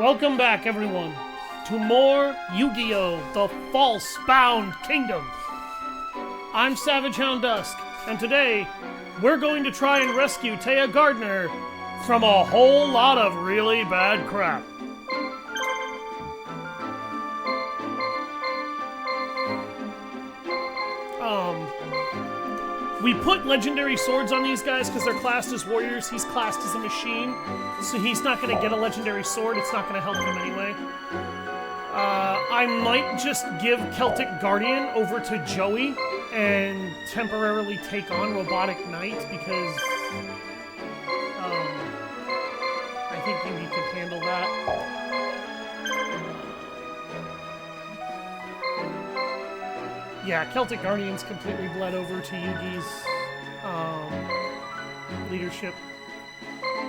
Welcome back, everyone, to more Yu-Gi-Oh! The Falsebound Kingdom. I'm Savage Hound Dusk, and today we're going to try and rescue Taya Gardner from a whole lot of really bad crap. We put legendary swords on these guys because they're classed as warriors. He's classed as a machine, so he's not going to get a legendary sword. It's not going to help him anyway. I might just give Celtic Guardian over to Joey and temporarily take on Robotic Knight because I think Yugi could handle that. Yeah, Celtic Guardian's completely bled over to Yugi's leadership.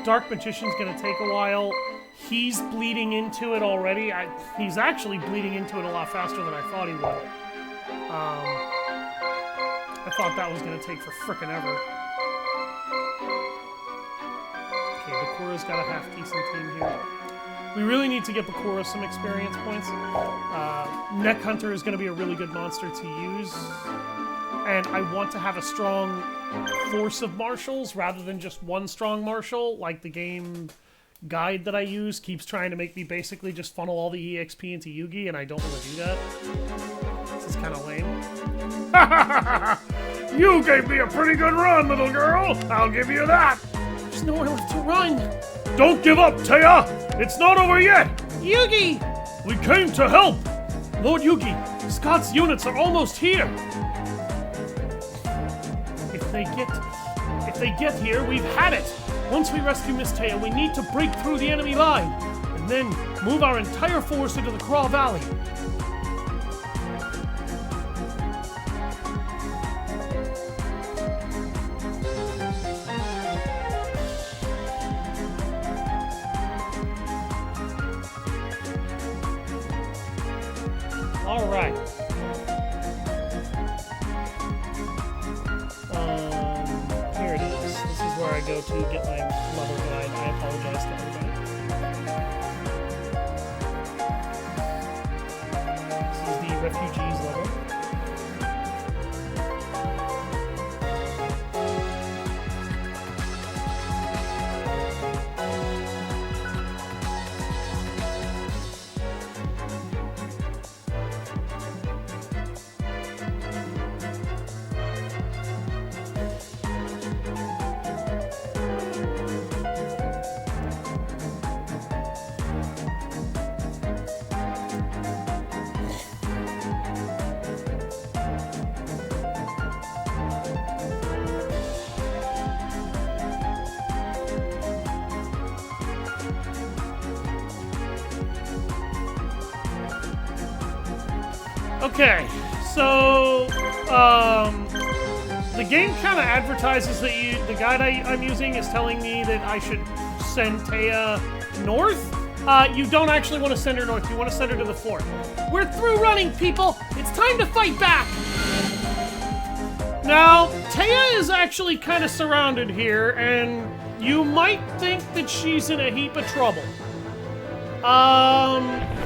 Dark Magician's gonna take a while. He's bleeding into it already. He's actually bleeding into it a lot faster than I thought he would. I thought that was gonna take for frickin' ever. Okay, Bakura's got a half-decent team here. We really need to get Bakura some experience points. Neck Hunter is going to be a really good monster to use. And I want to have a strong force of marshals rather than just one strong marshal. Like the game guide that I use keeps trying to make me basically just funnel all the EXP into Yugi, and I don't want to do that. This is kind of lame. You gave me a pretty good run, little girl. I'll give you that. There's nowhere left to run. Don't give up, Taya! It's not over yet! Yugi! We came to help! Lord Yugi, Scott's units are almost here! If they get here, we've had it! Once we rescue Miss Taya, we need to break through the enemy line, and then move our entire force into the Craw Valley. Alright. Here it is. This is where I go to get my level guide. I apologize to everybody. This is the refugees level. Okay, so, the game kind of advertises that the guide I'm using is telling me that I should send Taya north. You don't actually want to send her north, you want to send her to the fort. We're through running, people! It's time to fight back! Now, Taya is actually kind of surrounded here, and you might think that she's in a heap of trouble.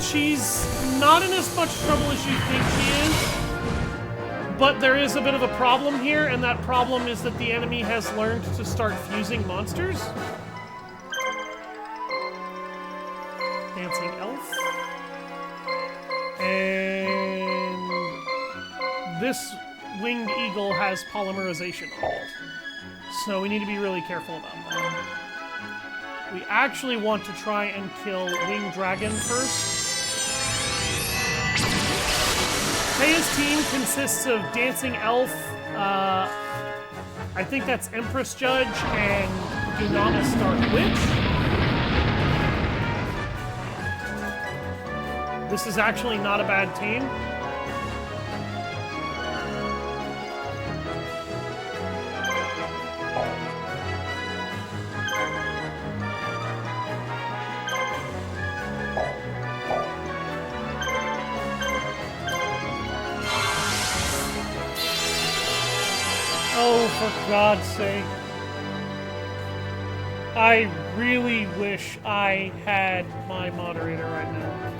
She's not in as much trouble as you think she is, but there is a bit of a problem here, and that problem is that the enemy has learned to start fusing monsters. Dancing Elf. And this winged eagle has polymerization on it. So we need to be really careful about that. We actually want to try and kill Winged Dragon first. Taya's team consists of Dancing Elf, I think that's Empress Judge, and Dunana Stark Witch. This is actually not a bad team. Oh, for God's sake. I really wish I had my moderator right now.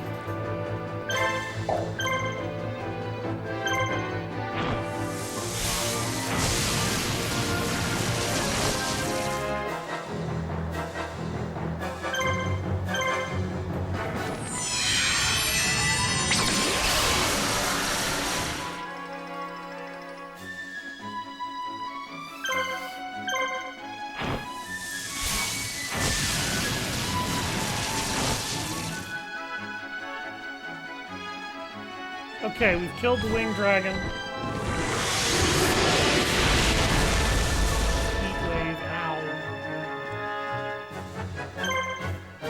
Okay, we've killed the winged dragon. Heat wave, ow.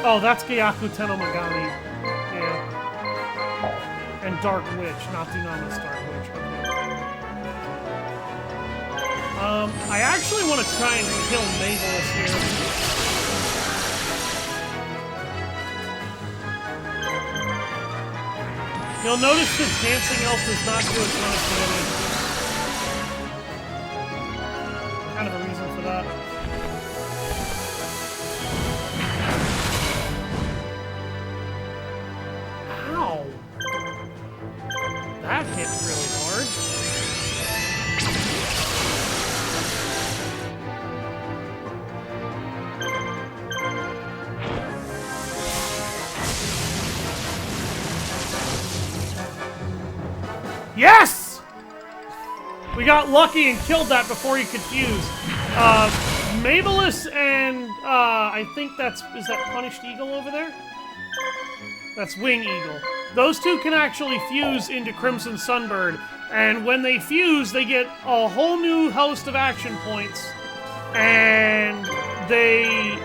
Oh, that's Gyaku Tenno Megami. Yeah. And Dark Witch, not Dunamis Dark Witch. Okay. I actually want to try and kill Mavelus here. You'll notice the Dancing Elf does not do a ton of damage. Kind of a reason for that. Ow! That hit really hard. Yes! We got lucky and killed that before he could fuse. Mavelus and, I think is that Punished Eagle over there? That's Wing Eagle. Those two can actually fuse into Crimson Sunbird, and when they fuse, they get a whole new host of action points, and they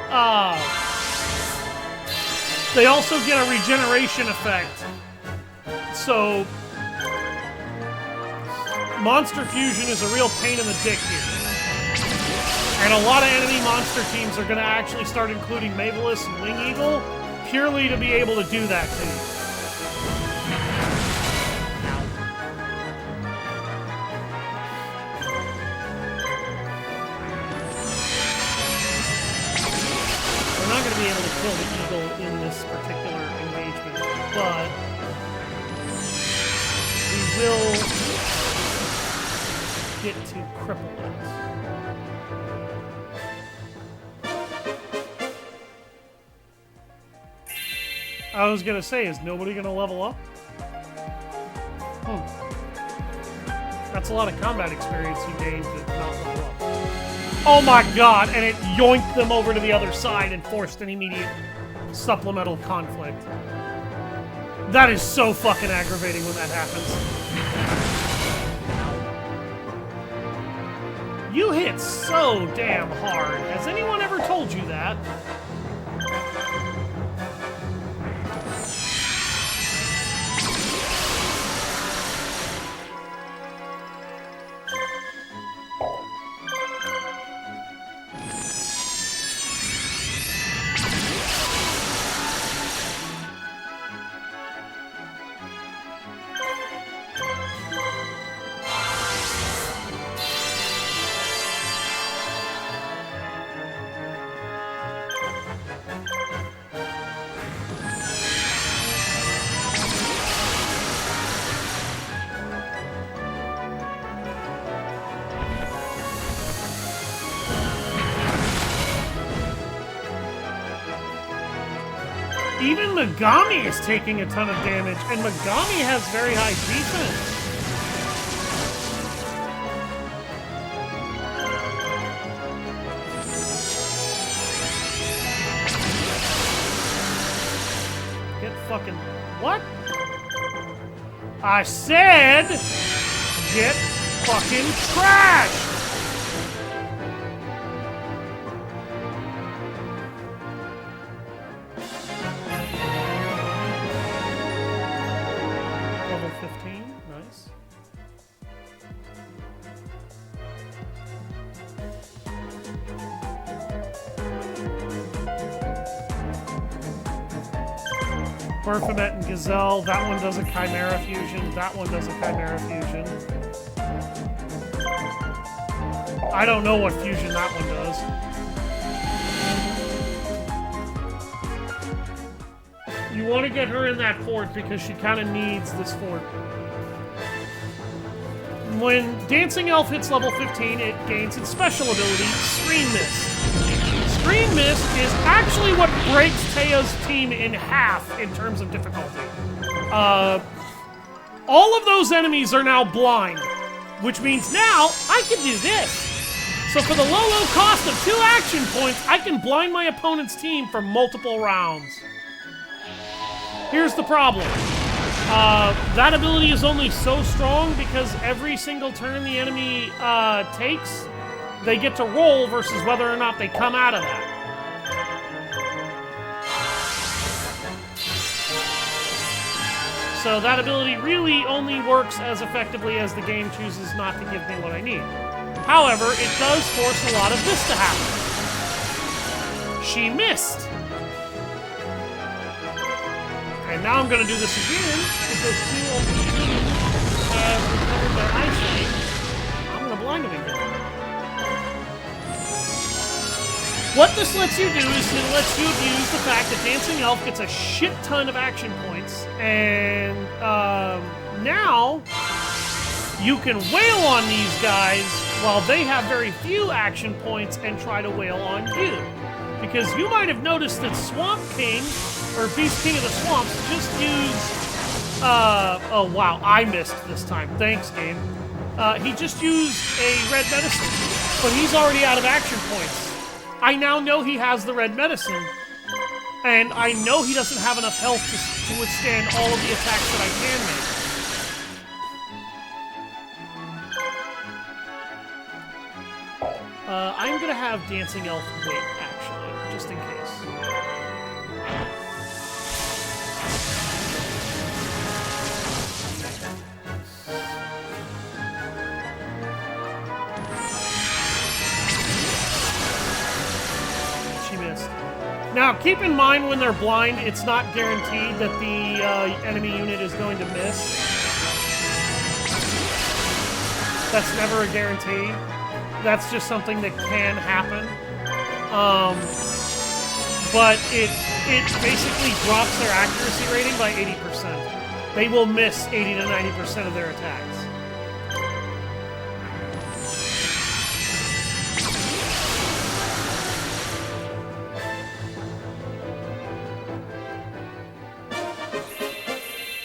also get a regeneration effect. So, Monster Fusion is a real pain in the dick here. And a lot of enemy monster teams are going to actually start including Mavelus and Wing Eagle purely to be able to do that to you. We're not going to be able to kill the Eagle in this particular engagement, but we will get to cripple it. I was gonna say, is nobody gonna level up? That's a lot of combat experience you gained to not level up. Oh my god, and it yoinked them over to the other side and forced an immediate supplemental conflict. That is so fucking aggravating when that happens. You hit so damn hard. Has anyone ever told you that? Even Megami is taking a ton of damage, and Megami has very high defense. Get fucking... What? I said... Get fucking trashed! Berthomet and Gazelle, that one does a Chimera Fusion, that one does a Chimera Fusion. I don't know what fusion that one does. You want to get her in that fort because she kind of needs this fort. When Dancing Elf hits level 15, it gains its special ability, Screen Mist. Screen Mist is actually what breaks Tea's team in half in terms of difficulty. All of those enemies are now blind, which means now I can do this. So for the low cost of 2 action points, I can blind my opponent's team for multiple rounds. Here's the problem. That ability is only so strong because every single turn the enemy takes, they get to roll versus whether or not they come out of that. So that ability really only works as effectively as the game chooses not to give me what I need. However, it does force a lot of this to happen. She missed. And now I'm going to do this again because 2 of the teams have recovered their eyesight. I'm going to blind them again. What this lets you do is it lets you abuse the fact that Dancing Elf gets a shit ton of action points, and now you can wail on these guys while they have very few action points and try to wail on you. Because you might have noticed that Swamp King, or Beast King of the Swamps, just used... oh wow, I missed this time. Thanks, game. He just used a red medicine, but he's already out of action points. I now know he has the red medicine, and I know he doesn't have enough health to withstand all of the attacks that I can make. I'm gonna have Dancing Elf wait, actually, just in case. Now, keep in mind when they're blind, it's not guaranteed that the enemy unit is going to miss. That's never a guarantee. That's just something that can happen. But it basically drops their accuracy rating by 80%. They will miss 80 to 90% of their attacks.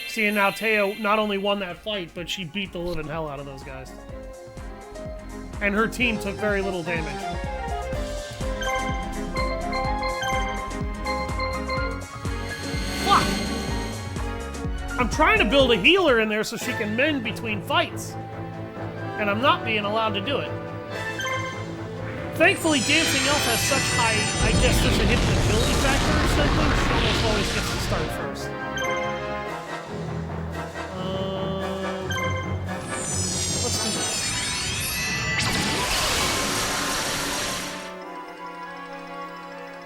See, and now Teo not only won that fight, but she beat the living hell out of those guys. And her team took very little damage. Fuck! I'm trying to build a healer in there so she can mend between fights. And I'm not being allowed to do it. Thankfully, Dancing Elf has such high, I guess there's a hidden agility factor or something, she almost always gets to start first. Let's do this.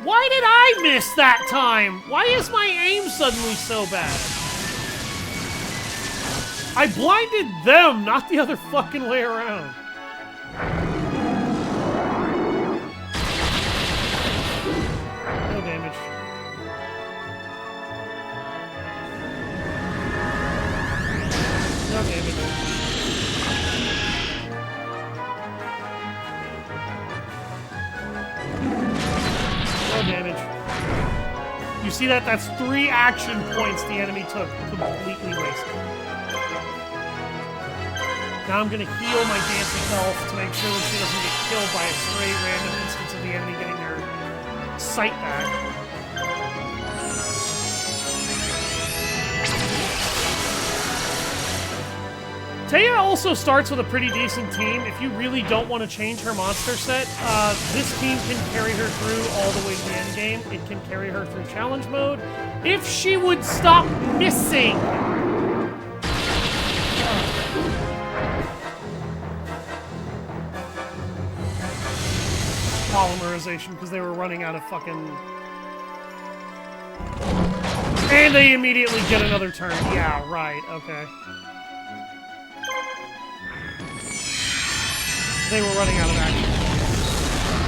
Why did I miss that time? Why is my aim suddenly so bad? I blinded them, not the other fucking way around. No damage. No damage. No damage. You see that? That's 3 action points the enemy took. Completely wasted. Now I'm gonna heal my Dancing Elf to make sure that she doesn't get killed by a stray random instance of the enemy getting their sight back. Taya also starts with a pretty decent team. If you really don't want to change her monster set, this team can carry her through all the way to the end game. It can carry her through challenge mode. If she would stop missing! Polymerization, because they were running out of fucking... And they immediately get another turn. Yeah, right, okay. They were running out of action.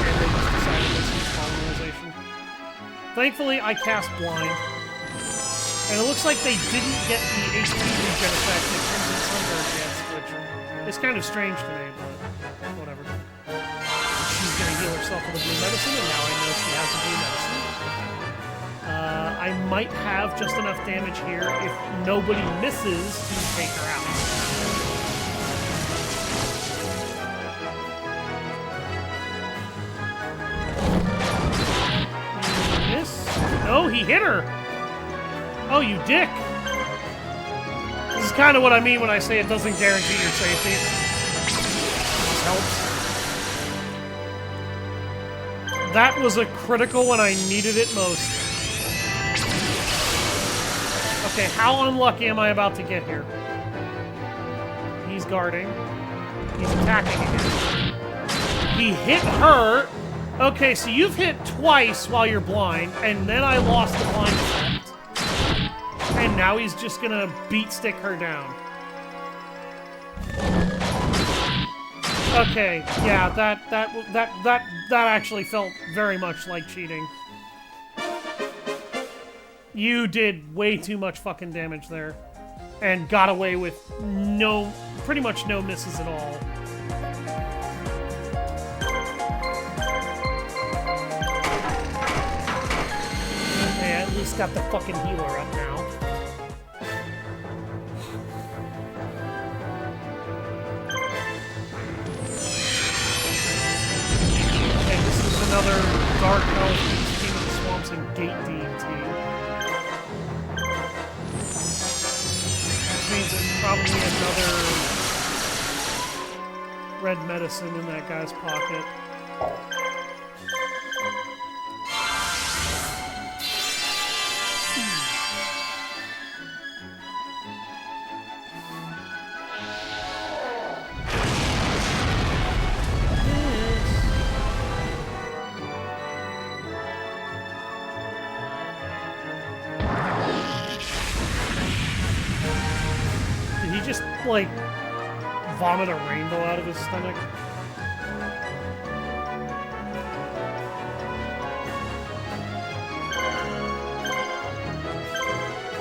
And they just decided to use polymerization. Thankfully, I cast Blind. And it looks like they didn't get the HP regen effect that Crimson Sunbird gets, which is kind of strange to me, but whatever. She's gonna heal herself with a blue medicine, and now I know she has a blue medicine. I might have just enough damage here if nobody misses to take her out. Miss? No, he hit her! Oh, you dick! This is kind of what I mean when I say it doesn't guarantee your safety. This helps. That was a critical when I needed it most. Okay, how unlucky am I about to get here? He's guarding. He's attacking again. He hit her. Okay, so you've hit twice while you're blind, and then I lost the blind effect. And now he's just gonna beat stick her down. Okay, yeah, that actually felt very much like cheating. You did way too much fucking damage there. And got away with pretty much no misses at all. Okay, at least got the fucking healer up now. Okay, this is another Dark Elf King of the Swamps and Gate DT. Means there's probably another red medicine in that guy's pocket. Like, vomit a rainbow out of his stomach.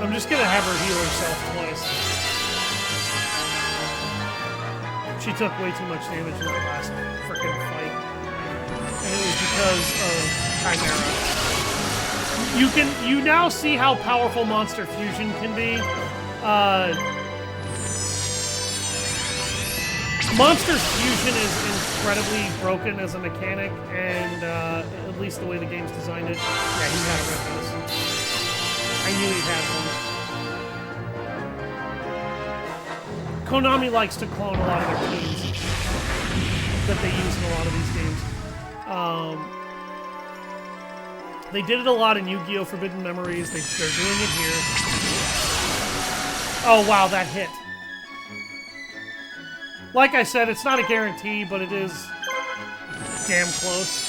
I'm just gonna have her heal herself twice. She took way too much damage in that last frickin' fight. And it was because of Chimera. You now see how powerful Monster Fusion can be. Monster Fusion is incredibly broken as a mechanic, and at least the way the game's designed it. Yeah, he had a red medicine. I knew he had one. Konami likes to clone a lot of their teams that they use in a lot of these games. They did it a lot in Yu-Gi-Oh! Forbidden Memories. They're doing it here. Oh, wow, that hit. Like I said, it's not a guarantee, but it is damn close.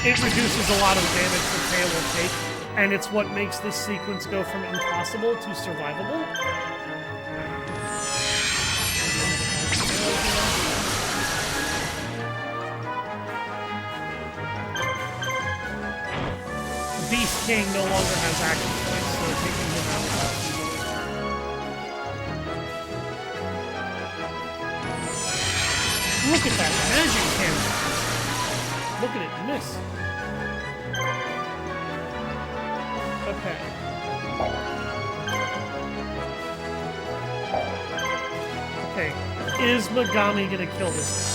It reduces a lot of damage the tail will take, and it's what makes this sequence go from impossible to survivable. Beast King no longer has action points, so taking him out is easy. Look at that magic cannon! Look at it miss. Okay. Okay. Is Megami gonna kill this guy?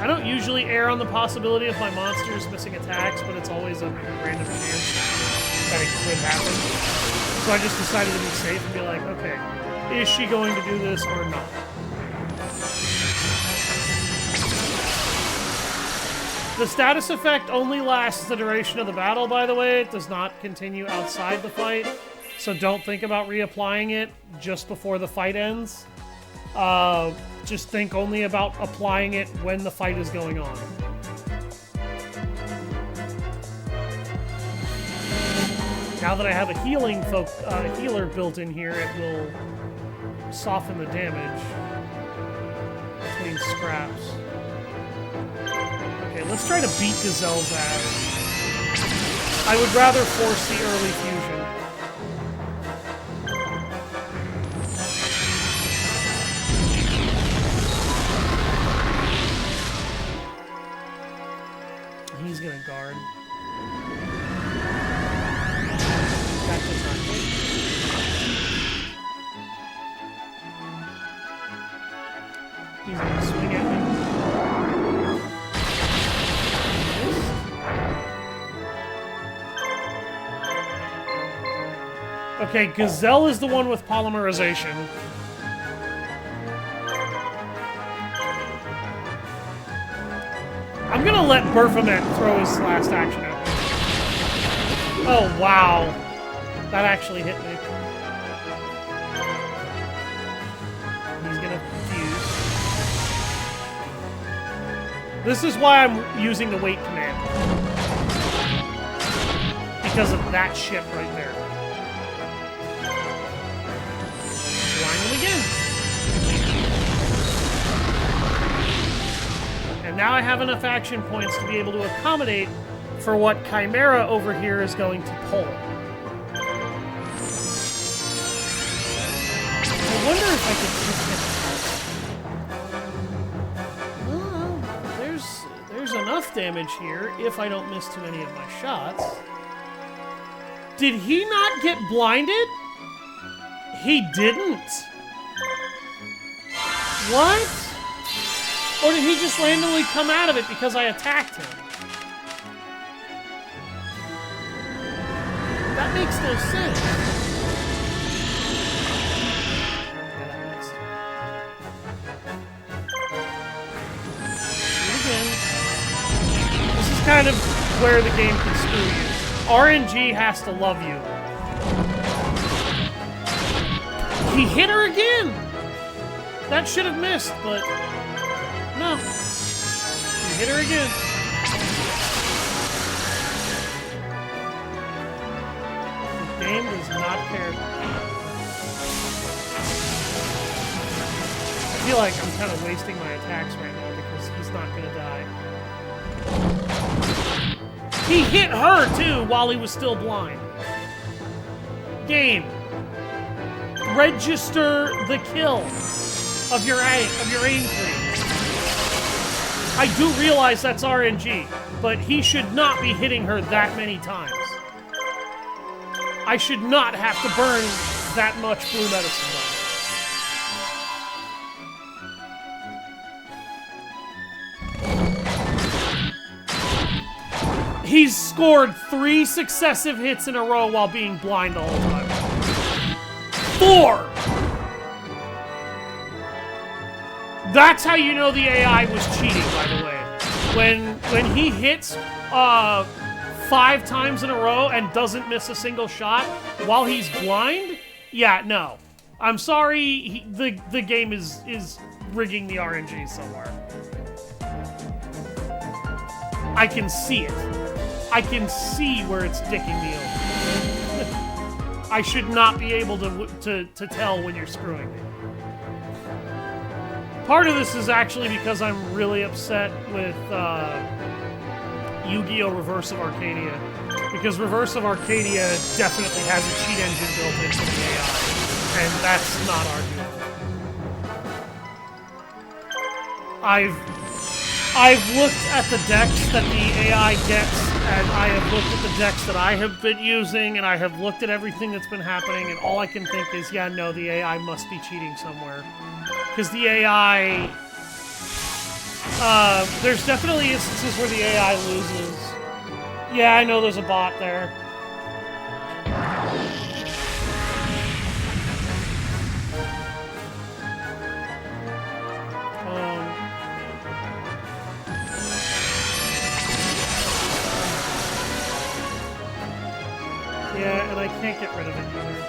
I don't usually err on the possibility of my monsters missing attacks, but it's always a random chance that it could happen. So I just decided to be safe and be like, okay. Is she going to do this or not? The status effect only lasts the duration of the battle, by the way. It does not continue outside the fight. So don't think about reapplying it just before the fight ends. Just think only about applying it when the fight is going on. Now that I have a healer built in here, it will soften the damage between scraps. Okay, let's try to beat Gazelle's ass. I would rather force the early fusion. He's gonna guard. That does not hit. He's gonna swing at me. Okay, Gazelle is the one with polymerization. I'm gonna let Berfamet throw his last action at me. Oh, wow. That actually hit me. He's gonna fuse. This is why I'm using the wait command. Because of that shit right there. Blind him again. And now I have enough action points to be able to accommodate for what Chimera over here is going to pull. I wonder if I could just hit him. There's enough damage here if I don't miss too many of my shots. Did he not get blinded? He didn't. What? Or did he just randomly come out of it because I attacked him? That makes no sense. Do it again. This is kind of where the game can screw you. RNG has to love you. He hit her again! That should have missed, but... no. He hit her again. The game does not care. I feel like I'm kind of wasting my attacks right now because he's not going to die. He hit her, too, while he was still blind. Game. Register the kill of your aim, please. I do realize that's RNG, but he should not be hitting her that many times. I should not have to burn that much blue medicine on. He's scored 3 successive hits in a row while being blind the whole time. 4! That's how you know the AI was cheating, by the way. When he hits 5 times in a row and doesn't miss a single shot while he's blind, yeah, no. I'm sorry, the game is rigging the RNG somewhere. I can see it. I can see where it's dicking me over. I should not be able to tell when you're screwing me. Part of this is actually because I'm really upset with Yu-Gi-Oh! Reverse of Arcadia. Because Reverse of Arcadia definitely has a cheat engine built into the AI. And that's not arguable. I've looked at the decks that the AI gets, and I have looked at the decks that I have been using, and I have looked at everything that's been happening, and all I can think is, yeah, no, the AI must be cheating somewhere. Because the AI... there's definitely instances where the AI loses. Yeah, I know there's a bot there. Yeah, and I can't get rid of it either.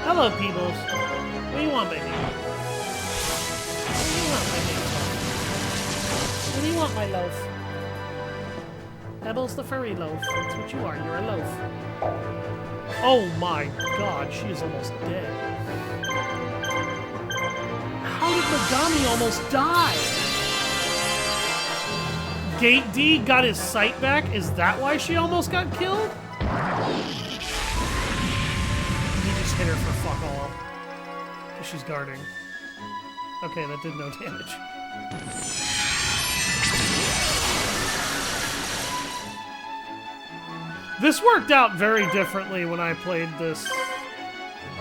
Hello, Peebles. What do you want, baby? What do you want, my baby? What do you want, my love? Pebbles the furry loaf. That's what you are. You're a loaf. Oh my god, she is almost dead. How did Megami almost die? Gate D got his sight back? Is that why she almost got killed? He just hit her for fuck all. Because she's guarding. Okay, that did no damage. This worked out very differently when I played this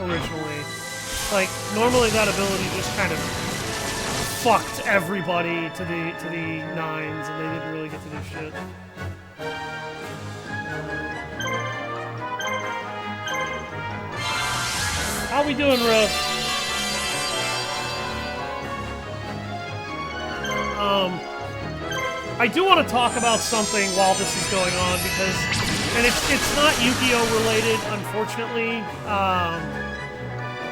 originally. Like, normally that ability just kind of fucked everybody to the nines, and they didn't really get to do shit. How we doing, Ruff? I do want to talk about something while this is going on, because, and it's not Yu-Gi-Oh related, unfortunately,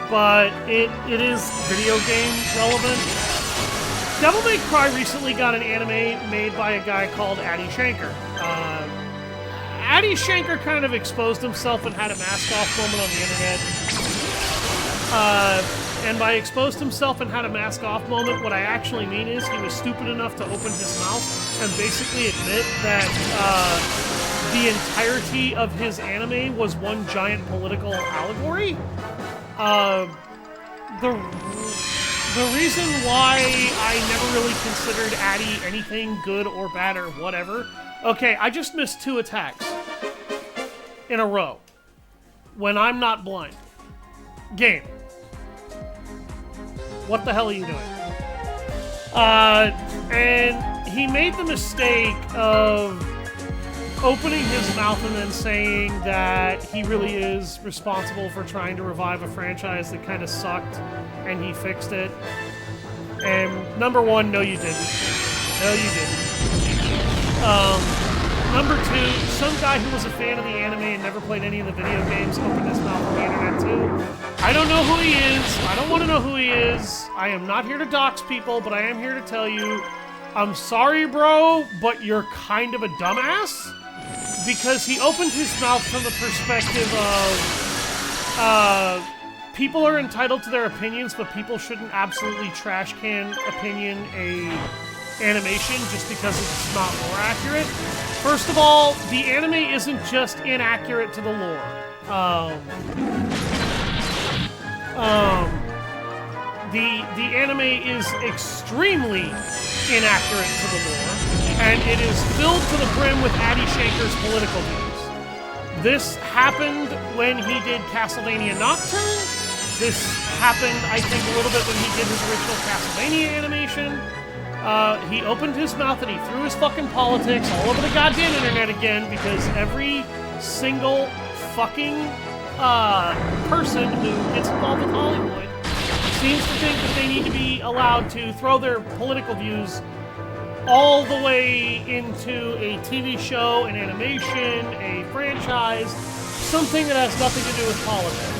but it is video game relevant. Devil May Cry recently got an anime made by a guy called Adi Shankar. Adi Shankar kind of exposed himself and had a mask-off moment on the internet. And by exposed himself and had a mask-off moment, what I actually mean is he was stupid enough to open his mouth and basically admit that the entirety of his anime was one giant political allegory. The reason why I never really considered Addy anything good or bad or whatever... Okay, I just missed 2 attacks in a row when I'm not blind. Game. What the hell are you doing? And he made the mistake of opening his mouth and then saying that he really is responsible for trying to revive a franchise that kind of sucked, and he fixed it. And number 1, no you didn't. No you didn't. Number 2, some guy who was a fan of the anime and never played any of the video games opened his mouth on the internet too. I don't know who he is. I don't want to know who he is. I am not here to dox people, but I am here to tell you, I'm sorry, bro, but you're kind of a dumbass. Because he opened his mouth from the perspective of, people are entitled to their opinions, but people shouldn't absolutely trash can opinion a animation just because it's not more accurate. First of all, the anime isn't just inaccurate to the lore. The anime is extremely inaccurate to the lore, and it is filled to the brim with Adi Shankar's political views. This happened when he did Castlevania Nocturne. This happened, I think, a little bit when he did his original Castlevania animation. He opened his mouth and he threw his fucking politics all over the goddamn internet again, because every single fucking person who gets involved with Hollywood seems to think that they need to be allowed to throw their political views all the way into a TV show, an animation, a franchise, something that has nothing to do with politics.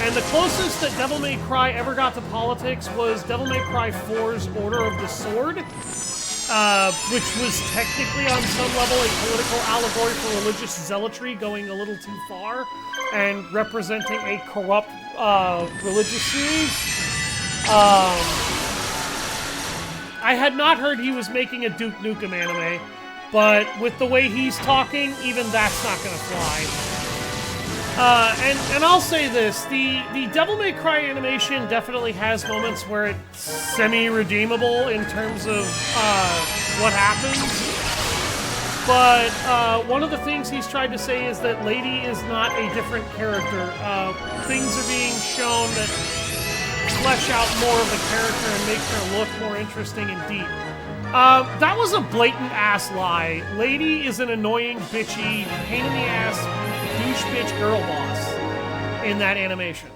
And the closest that Devil May Cry ever got to politics was Devil May Cry 4's Order of the Sword, which was technically on some level a political allegory for religious zealotry going a little too far and representing a corrupt religious series. I had not heard he was making a Duke Nukem anime, but with the way he's talking, even that's not going to fly. And I'll say this, the Devil May Cry animation definitely has moments where it's semi-redeemable in terms of what happens. But one of the things he's tried to say is that Lady is not a different character. Things are being shown that flesh out more of the character and make her look more interesting and deep. That was a blatant ass lie. Lady is an annoying, bitchy, pain-in-the-ass, douche bitch girl boss in that animation.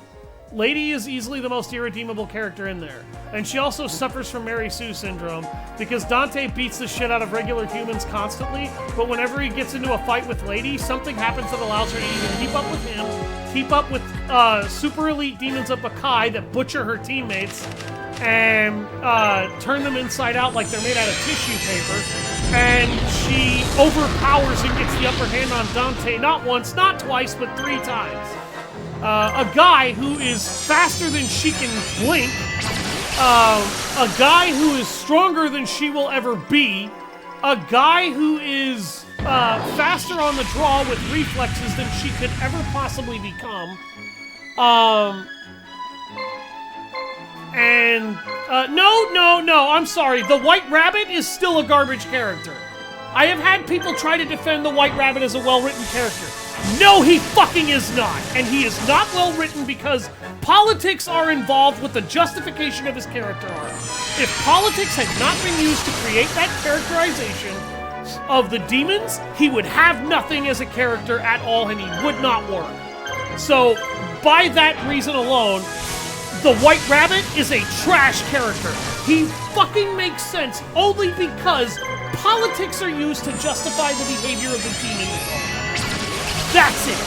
Lady is easily the most irredeemable character in there. And she also suffers from Mary Sue syndrome, because Dante beats the shit out of regular humans constantly, but whenever he gets into a fight with Lady, something happens that allows her to either keep up with him, keep up with super elite demons of Bakai that butcher her teammates, and turn them inside out like they're made out of tissue paper, and she overpowers and gets the upper hand on Dante not once, not twice, but 3 times. A guy who is faster than she can blink, a guy who is stronger than she will ever be, a guy who is faster on the draw with reflexes than she could ever possibly become. No, I'm sorry. The White Rabbit is still a garbage character. I have had people try to defend the White Rabbit as a well-written character. No, he fucking is not. And he is not well-written because politics are involved with the justification of his character arc. If politics had not been used to create that characterization of the demons, he would have nothing as a character at all and he would not work. So, by that reason alone, the White Rabbit is a trash character. He fucking makes sense only because politics are used to justify the behavior of the demon. That's it.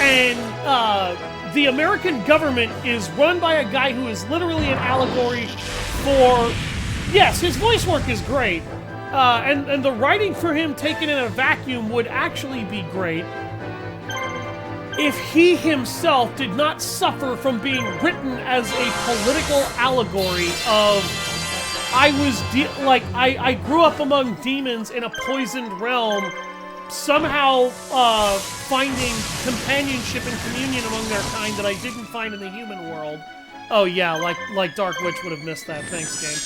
And the American government is run by a guy who is literally an allegory for... Yes, his voice work is great. And the writing for him taken in a vacuum would actually be great if he himself did not suffer from being written as a political allegory of I grew up among demons in a poisoned realm, somehow finding companionship and communion among their kind that I didn't find in the human world. Oh yeah, like Dark Witch would have missed that. Thanks, game.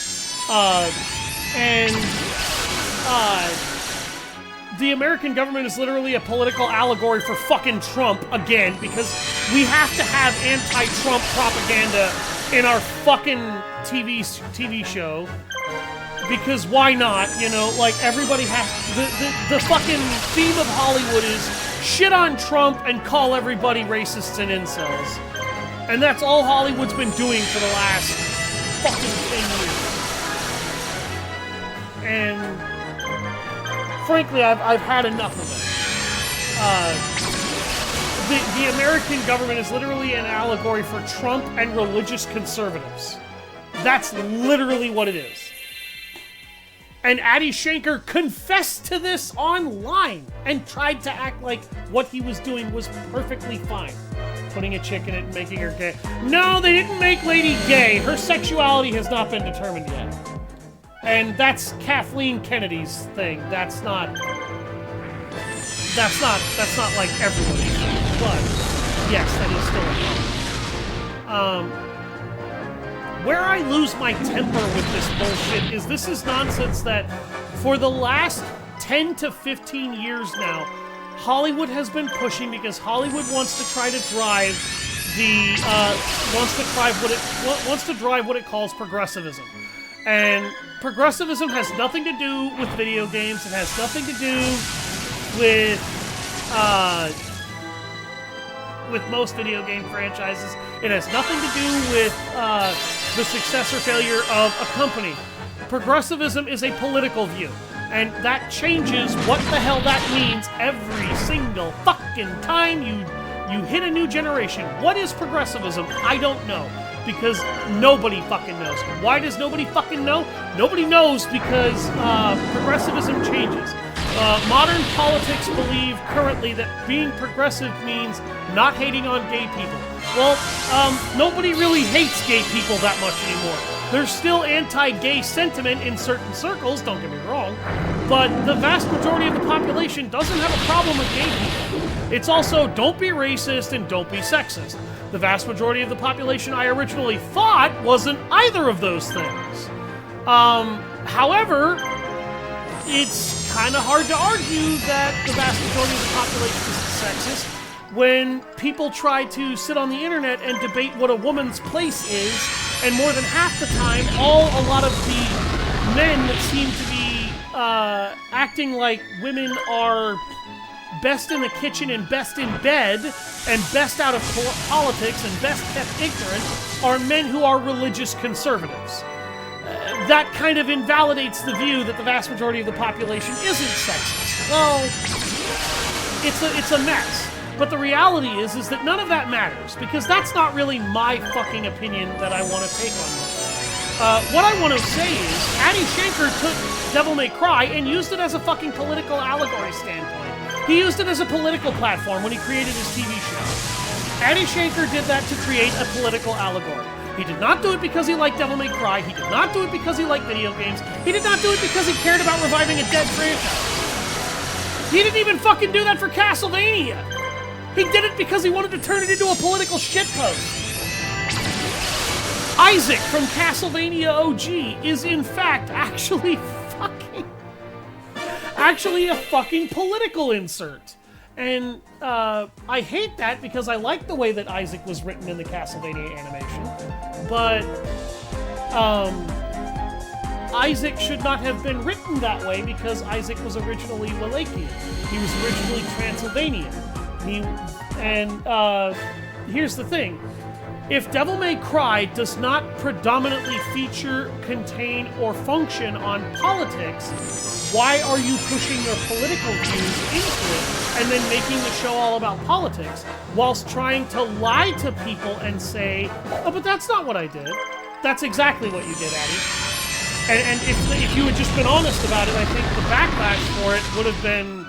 The American government is literally a political allegory for fucking Trump, again, because we have to have anti-Trump propaganda in our fucking TV show. Because why not? You know, like, everybody has... The fucking theme of Hollywood is shit on Trump and call everybody racists and incels. And that's all Hollywood's been doing for the last fucking 10 years. And... frankly, I've had enough of it. The American government is literally an allegory for Trump and religious conservatives. That's literally what it is. And Addie Shanker confessed to this online and tried to act like what he was doing was perfectly fine. Putting a chick in it and making her gay. No, they didn't make Lady gay. Her sexuality has not been determined yet. And that's Kathleen Kennedy's thing. That's not like everybody. But yes, that is still a problem. Where I lose my temper with this bullshit is this is nonsense that for the last 10 to 15 years now, Hollywood has been pushing because Hollywood wants to try to drive wants to drive what it calls progressivism. And progressivism has nothing to do with video games. It has nothing to do with most video game franchises. It has nothing to do with the success or failure of a company. Progressivism is a political view. And that changes what the hell that means every single fucking time you hit a new generation. What is progressivism? I don't know. Because nobody fucking knows. Why does nobody fucking know? Nobody knows because progressivism changes. Modern politics believe currently that being progressive means not hating on gay people. Well, nobody really hates gay people that much anymore. There's still anti-gay sentiment in certain circles, don't get me wrong, but the vast majority of the population doesn't have a problem with gay people. It's also don't be racist and don't be sexist. The vast majority of the population I originally thought wasn't either of those things. However, it's kind of hard to argue that the vast majority of the population isn't sexist when people try to sit on the internet and debate what a woman's place is, and more than half the time, a lot of the men that seem to be acting like women are best in the kitchen and best in bed and best out of politics and best kept ignorant are men who are religious conservatives. That kind of invalidates the view that the vast majority of the population isn't sexist. Well, it's a mess. But the reality is that none of that matters, because that's not really my fucking opinion that I want to take on this. What I want to say is, Adi Shankar took Devil May Cry and used it as a fucking political allegory standpoint. He used it as a political platform when he created his TV show. Adi Shankar did that to create a political allegory. He did not do it because he liked Devil May Cry. He did not do it because he liked video games. He did not do it because he cared about reviving a dead franchise. He didn't even fucking do that for Castlevania. He did it because he wanted to turn it into a political shitpost. Isaac from Castlevania OG is in fact actually a fucking political insert. And I hate that because I like the way that Isaac was written in the Castlevania animation. But Isaac should not have been written that way because Isaac was originally Wallachia. He was originally Transylvanian. Here's the thing. If Devil May Cry does not predominantly feature, contain, or function on politics, why are you pushing your political views into it and then making the show all about politics whilst trying to lie to people and say, oh, but that's not what I did. That's exactly what you did, Addy. And if you had just been honest about it, I think the backlash for it would have been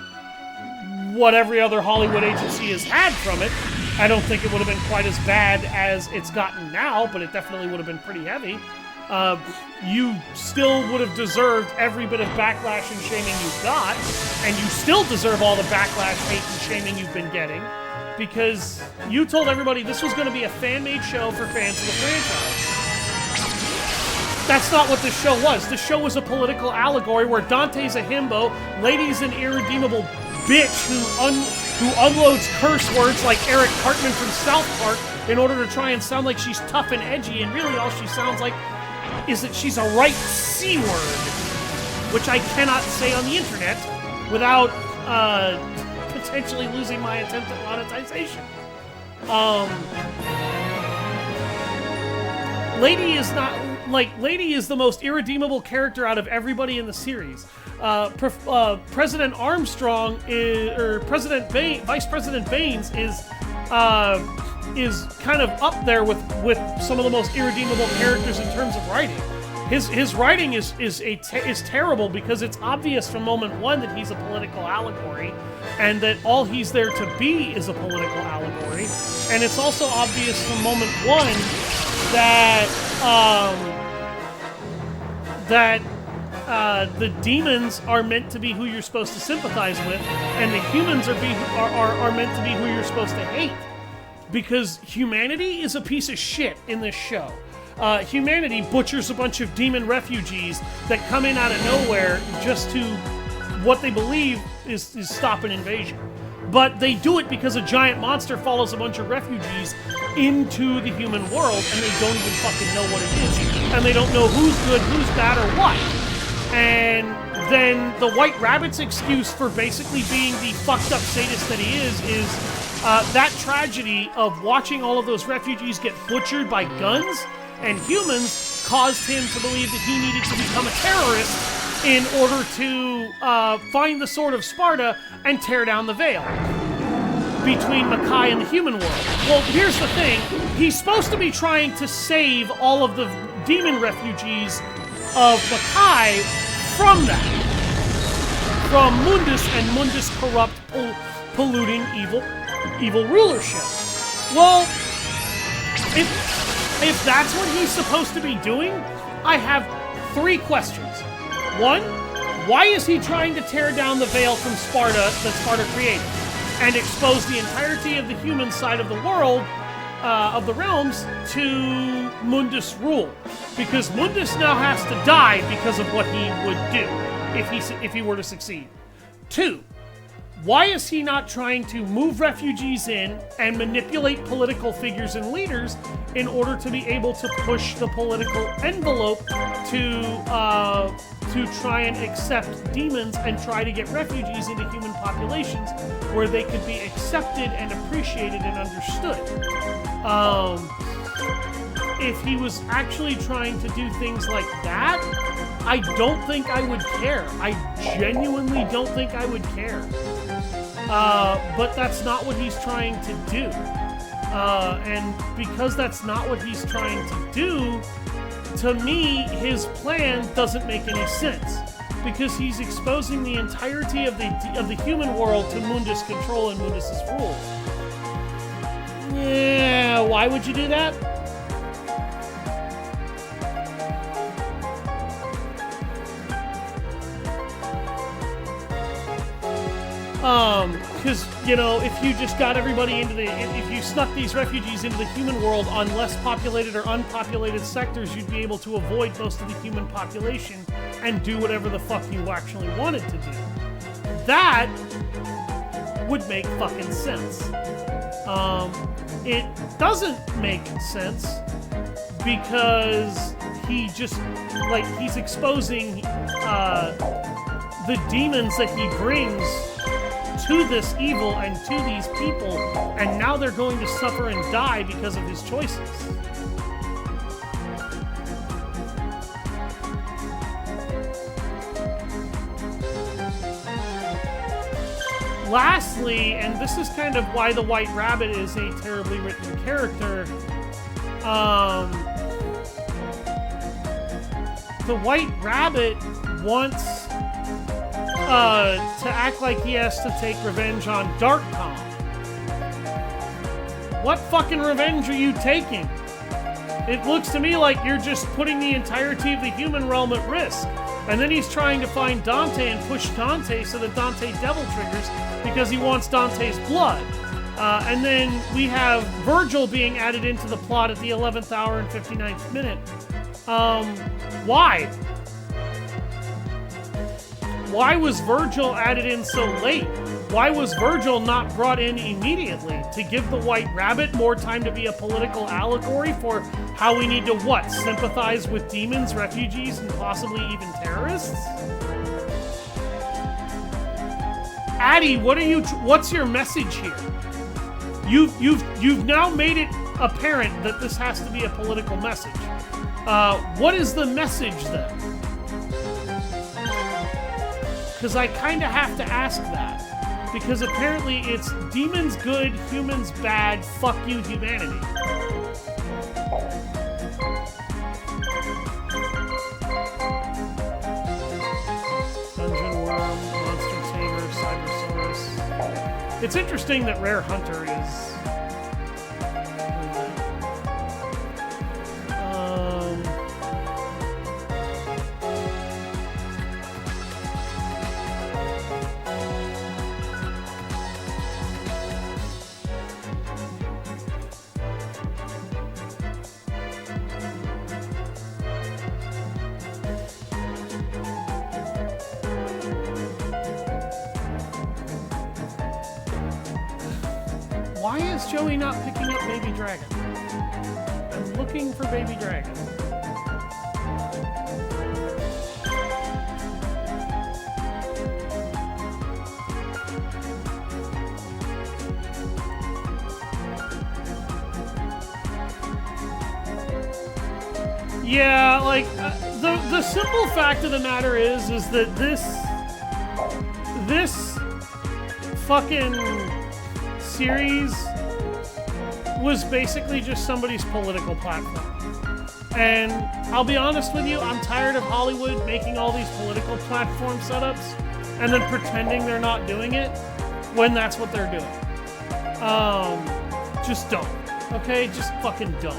what every other Hollywood agency has had from it. I don't think it would have been quite as bad as it's gotten now, but it definitely would have been pretty heavy. You still would have deserved every bit of backlash and shaming you got, and you still deserve all the backlash, hate, and shaming you've been getting, because you told everybody this was going to be a fan-made show for fans of the franchise. That's not what this show was. This show was a political allegory where Dante's a himbo, Lady's an irredeemable bitch who unloads curse words like Eric Cartman from South Park in order to try and sound like she's tough and edgy, and really all she sounds like is that she's a right C word, which I cannot say on the internet without potentially losing my attempt at monetization. Lady is the most irredeemable character out of everybody in the series. President Armstrong Vice President Baines is kind of up there with some of the most irredeemable characters in terms of writing. His writing is terrible because it's obvious from moment one that he's a political allegory, and that all he's there to be is a political allegory. And it's also obvious from moment one that the demons are meant to be who you're supposed to sympathize with, and the humans are meant to be who you're supposed to hate. Because humanity is a piece of shit in this show. Humanity butchers a bunch of demon refugees that come in out of nowhere just to what they believe is stop an invasion. But they do it because a giant monster follows a bunch of refugees into the human world, and they don't even fucking know what it is. And they don't know who's good, who's bad, or what. And then the White Rabbit's excuse for basically being the fucked up sadist that he is that tragedy of watching all of those refugees get butchered by guns and humans caused him to believe that he needed to become a terrorist in order to find the Sword of Sparta and tear down the veil between Makai and the human world. Well, here's the thing. He's supposed to be trying to save all of the demon refugees of Makai from that. From Mundus and Mundus' corrupt, polluting, evil rulership. Well, if that's what he's supposed to be doing, I have 3 questions. 1, why is he trying to tear down the veil from Sparta that Sparta created and expose the entirety of the human side of the world, of the realms, to Mundus rule? Because Mundus now has to die because of what he would do if he were to succeed. 2, why is he not trying to move refugees in and manipulate political figures and leaders in order to be able to push the political envelope to try and accept demons and try to get refugees into human populations where they could be accepted and appreciated and understood? If he was actually trying to do things like that, I don't think I would care. I genuinely don't think I would care. But that's not what he's trying to do. And because that's not what he's trying to do, to me, his plan doesn't make any sense because he's exposing the entirety of the human world to Mundus control and Mundus's rule. Yeah, why would you do that? Because, you know, if you just got everybody if you snuck these refugees into the human world on less populated or unpopulated sectors, you'd be able to avoid most of the human population and do whatever the fuck you actually wanted to do. That would make fucking sense. It doesn't make sense because he's exposing the demons that he brings to this evil and to these people, and now they're going to suffer and die because of his choices. Lastly, and this is kind of why the White Rabbit is a terribly written character, the White Rabbit wants to act like he has to take revenge on Darkcom. What fucking revenge are you taking? It looks to me like you're just putting the entirety of the human realm at risk. And then he's trying to find Dante and push Dante so that Dante devil triggers because he wants Dante's blood. And then we have Virgil being added into the plot at the 11th hour and 59th minute. Why? Why was Virgil added in so late? Why was Virgil not brought in immediately? To give the White Rabbit more time to be a political allegory for how we need to, what, sympathize with demons, refugees, and possibly even terrorists? Addy, what's your message here? You've now made it apparent that this has to be a political message. What is the message then? Because I kind of have to ask that. Because apparently it's demons good, humans bad, fuck you humanity. Dungeon Worm, Monster Tamer, Cybersaurus. It's interesting that Rare Hunter is... Why is Joey not picking up Baby Dragon? I'm looking for Baby Dragon. Yeah, like, the simple fact of the matter is that this fucking series was basically just somebody's political platform. And I'll be honest with you, I'm tired of Hollywood making all these political platform setups and then pretending they're not doing it when that's what they're doing. Just don't. Okay? Just fucking don't.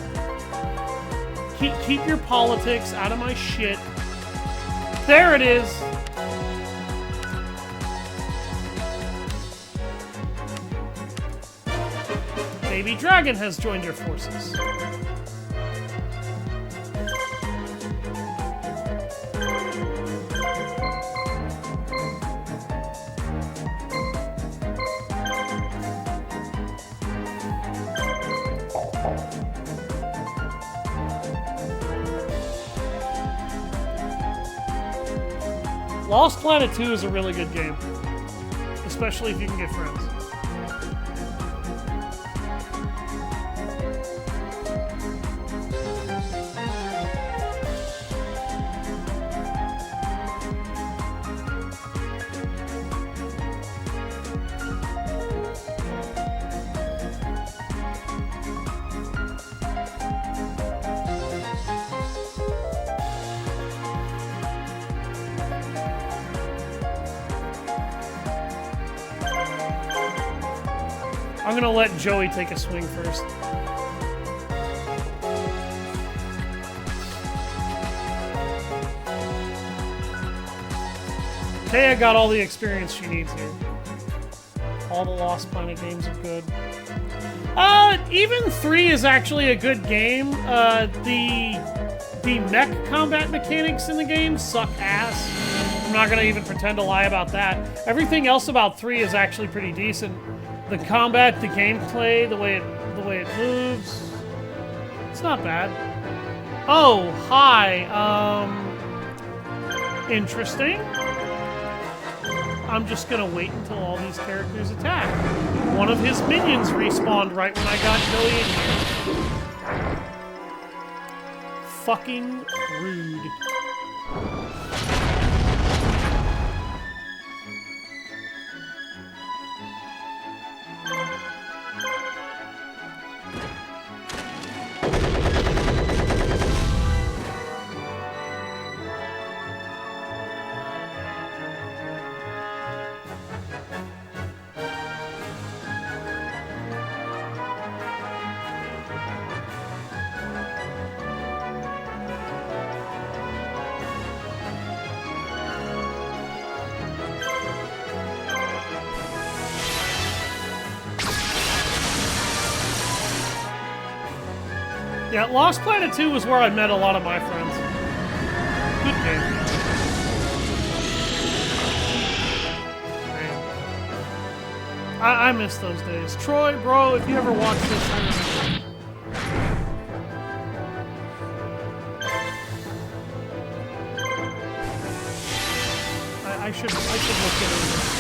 Keep your politics out of my shit. There it is. Baby Dragon has joined your forces. Lost Planet 2 is a really good game, especially if you can get friends. I'm gonna let Joey take a swing first. Taya got all the experience she needs here. All the Lost Planet games are good. Even 3 is actually a good game. The mech combat mechanics in the game suck ass. I'm not gonna even pretend to lie about that. Everything else about 3 is actually pretty decent. The combat, the gameplay, the way it moves. It's not bad. Oh, hi. Interesting. I'm just gonna wait until all these characters attack. One of his minions respawned right when I got Joey in here. Fucking rude. Yeah, Lost Planet 2 was where I met a lot of my friends. Good game. Man. I miss those days. Troy, bro, if you ever watch this, I should look at it.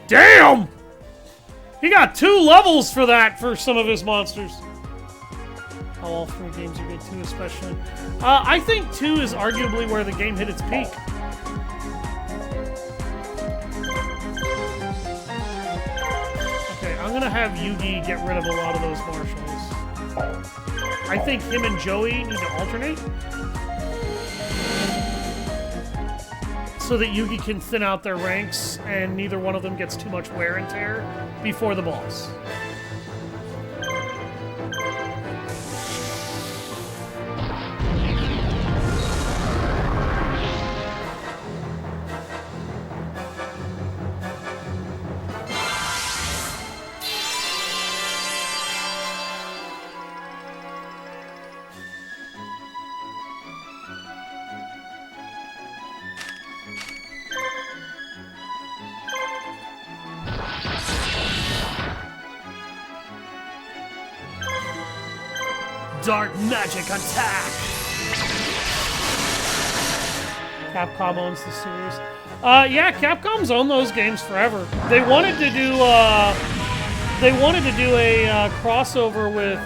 Damn! He got 2 levels for that for some of his monsters. Oh, all 3 games are good, 2 especially. I think 2 is arguably where the game hit its peak. Okay, I'm gonna have Yugi get rid of a lot of those marshals. I think him and Joey need to alternate. So that Yugi can thin out their ranks and neither one of them gets too much wear and tear before the boss. Dark magic attack! Capcom owns the series. Yeah, Capcom's owned those games forever. They wanted to do a crossover with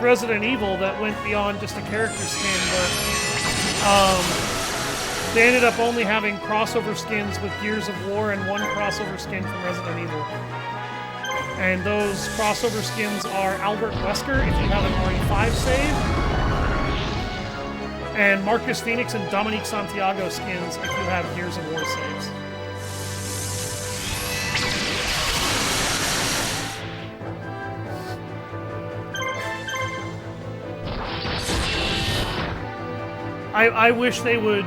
Resident Evil that went beyond just a character skin, but they ended up only having crossover skins with Gears of War and 1 crossover skin from Resident Evil. And those crossover skins are Albert Wesker, if you have an RE5 save, and Marcus Phoenix and Dominique Santiago skins if you have Gears of War saves. I wish they would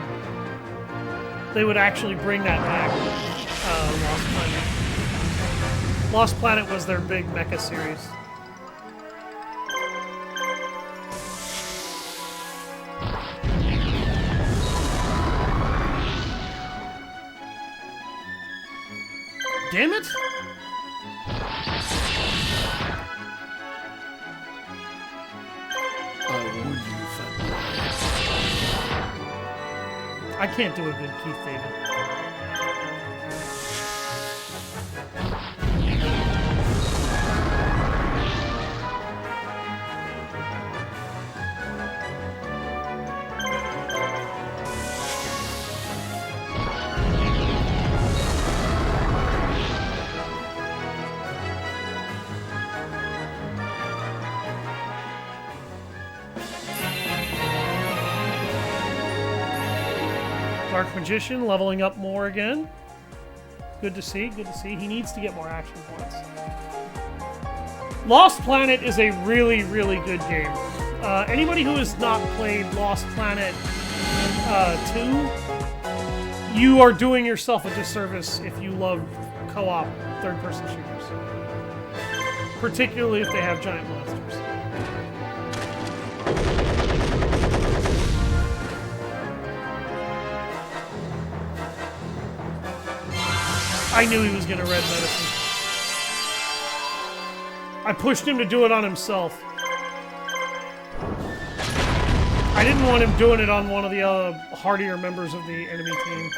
actually bring that back. Lost Planet. Lost Planet was their big mecha series. Damn it! I can't do a good Keith David. Dark Magician leveling up more again. Good to see, good to see. He needs to get more action points. Lost Planet is a really, really good game. Anybody who has not played Lost Planet 2, you are doing yourself a disservice if you love co-op third-person shooters. Particularly if they have giant monsters. I knew he was going to red medicine. I pushed him to do it on himself. I didn't want him doing it on one of the hardier members of the enemy team.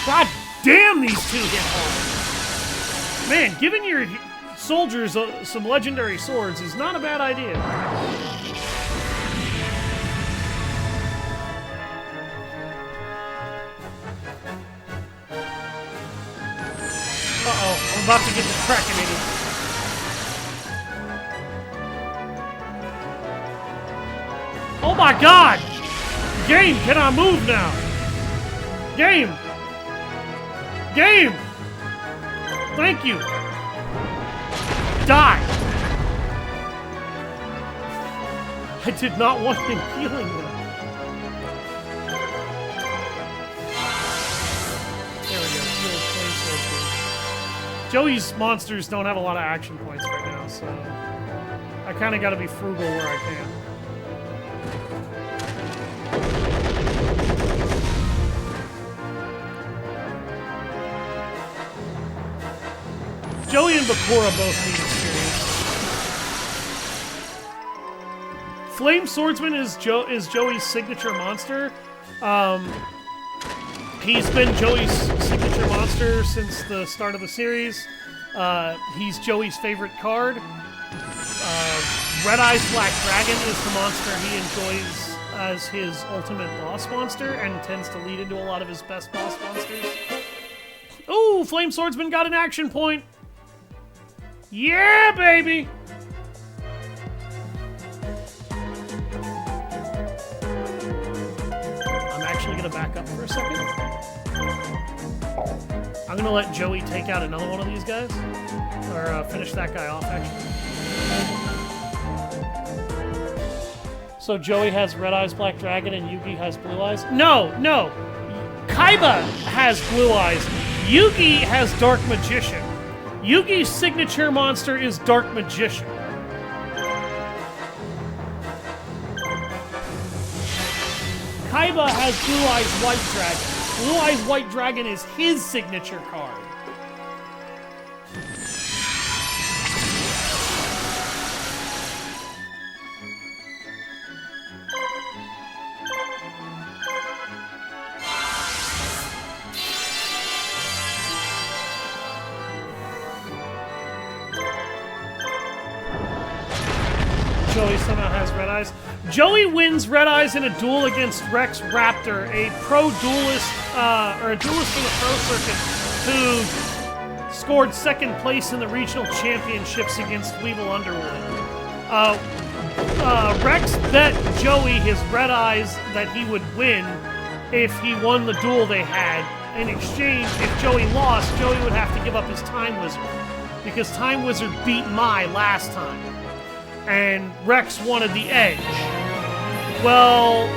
God damn, these two hit hard. Man, giving your soldiers some legendary swords is not a bad idea. Uh-oh, I'm about to get the Krakinated. Oh my god! Game, can I move now? Game! Game! Thank you! Die! I did not want him healing them. There we go. Joey's monsters don't have a lot of action points right now, so I kind of got to be frugal where I can. Joey and Bakura both need experience. Flame Swordsman is Joey's signature monster. He's been Joey's signature monster since the start of the series. He's Joey's favorite card. Red Eyes Black Dragon is the monster he enjoys as his ultimate boss monster and tends to lead into a lot of his best boss monsters. Ooh, Flame Swordsman got an action point. Yeah, baby! I'm actually going to back up for a second. I'm going to let Joey take out another one of these guys. Or finish that guy off, actually. So Joey has Red Eyes Black Dragon and Yugi has Blue Eyes? No! Kaiba has Blue Eyes. Yugi has Dark Magician. Yugi's signature monster is Dark Magician. Kaiba has Blue Eyes White Dragon. Blue Eyes White Dragon is his signature card. Joey somehow has Red Eyes. Joey wins Red Eyes in a duel against Rex Raptor, a pro duelist, or a duelist from the pro circuit who scored second place in the regional championships against Weevil Underwood. Rex bet Joey his Red Eyes that he would win if he won the duel they had. In exchange, if Joey lost, Joey would have to give up his Time Wizard, because Time Wizard beat Mai last time. And Rex wanted the edge. Well,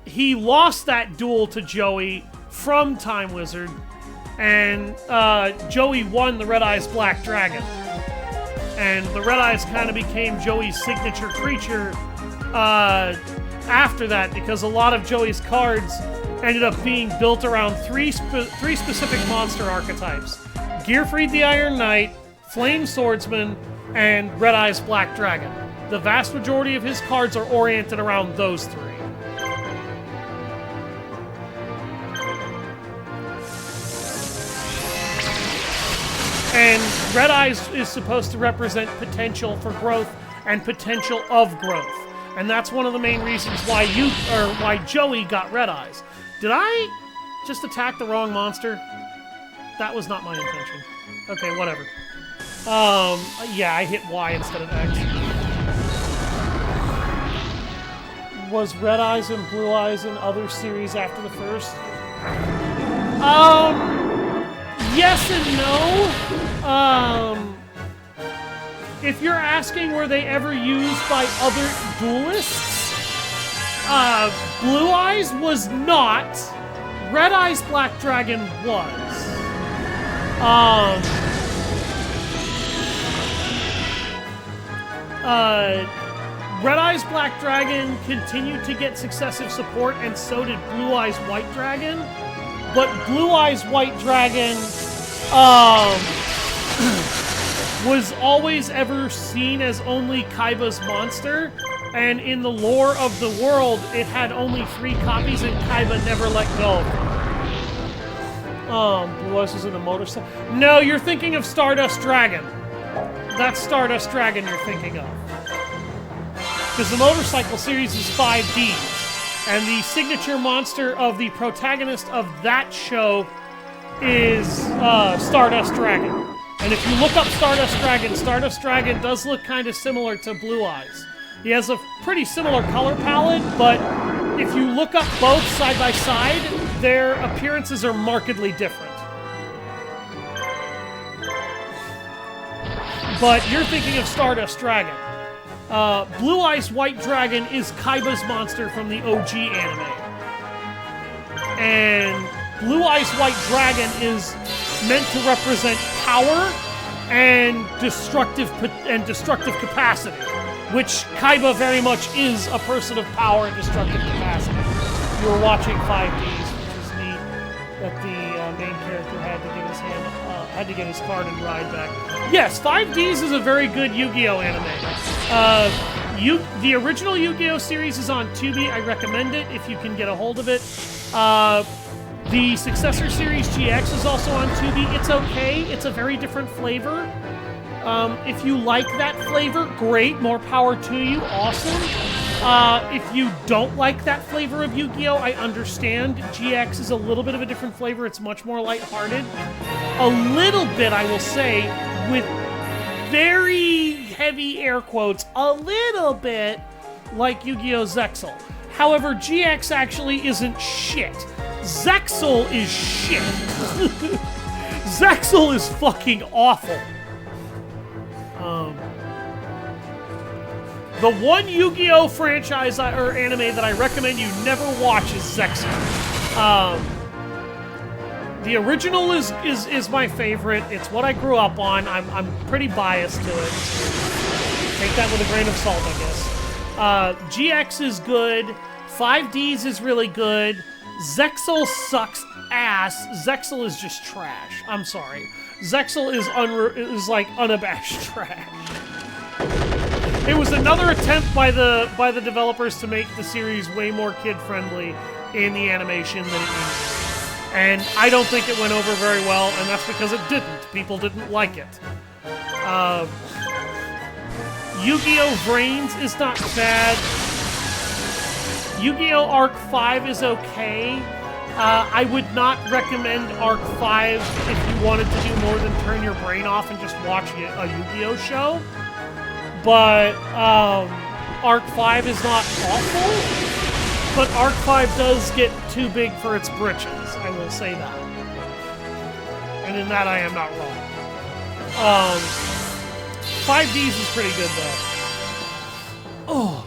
he lost that duel to Joey from Time Wizard, and Joey won the Red Eyes Black Dragon. And the Red Eyes kind of became Joey's signature creature after that, because a lot of Joey's cards ended up being built around three specific monster archetypes. Gearfried the Iron Knight, Flame Swordsman, and Red Eyes Black Dragon. The vast majority of his cards are oriented around those three. And Red Eyes is supposed to represent potential for growth and potential of growth. And that's one of the main reasons why why Joey got Red Eyes. Did I just attack the wrong monster? That was not my intention. Okay, whatever. Yeah, I hit Y instead of X. Was Red Eyes and Blue Eyes in other series after the first? Yes and no. If you're asking were they ever used by other duelists, Blue Eyes was not. Red Eyes Black Dragon was. Red Eyes Black Dragon continued to get successive support, and so did Blue Eyes White Dragon. But Blue Eyes White Dragon was always ever seen as only Kaiba's monster, and in the lore of the world, it had only 3 copies, and Kaiba never let go of it. Blue Eyes is in the motorcycle. No, you're thinking of Stardust Dragon. That's Stardust Dragon you're thinking of. Because the motorcycle series is 5Ds, and the signature monster of the protagonist of that show is Stardust Dragon. And if you look up Stardust Dragon does look kind of similar to Blue Eyes. He has a pretty similar color palette, but if you look up both side by side, their appearances are markedly different. But you're thinking of Stardust Dragon. Blue Eyes White Dragon is Kaiba's monster from the OG anime. And Blue Eyes White Dragon is meant to represent power and destructive capacity, which Kaiba very much is a person of power and destructive capacity. You were watching 5Ds, which is neat that the main character had to get his card and ride back. Yes, 5Ds is a very good Yu-Gi-Oh anime. The original Yu-Gi-Oh series is on Tubi. I recommend it if you can get a hold of it. The successor series GX is also on Tubi. It's okay. It's a very different flavor. If you like that flavor, great. More power to you. Awesome. If you don't like that flavor of Yu-Gi-Oh, I understand. GX is a little bit of a different flavor. It's much more lighthearted. A little bit, I will say, with very heavy air quotes, a little bit like Yu-Gi-Oh! Zexal. However, GX actually isn't shit. Zexal is shit. Zexal is fucking awful. The one Yu-Gi-Oh! Franchise or anime that I recommend you never watch is Zexal. The original is my favorite. It's what I grew up on. I'm pretty biased to it. Take that with a grain of salt, I guess. GX is good. 5Ds is really good. Zexal sucks ass. Zexal is just trash. I'm sorry. Zexal is like unabashed trash. It was another attempt by the developers to make the series way more kid-friendly in the animation than it needed. And I don't think it went over very well, and that's because it didn't. People didn't like it. Yu-Gi-Oh! Brains is not bad. Yu-Gi-Oh! Arc 5 is okay. I would not recommend Arc 5 if you wanted to do more than turn your brain off and just watch a Yu-Gi-Oh! Show. But Arc 5 is not awful, but Arc 5 does get too big for its britches, I will say that. And in that I am not wrong. 5Ds is pretty good though. Oh.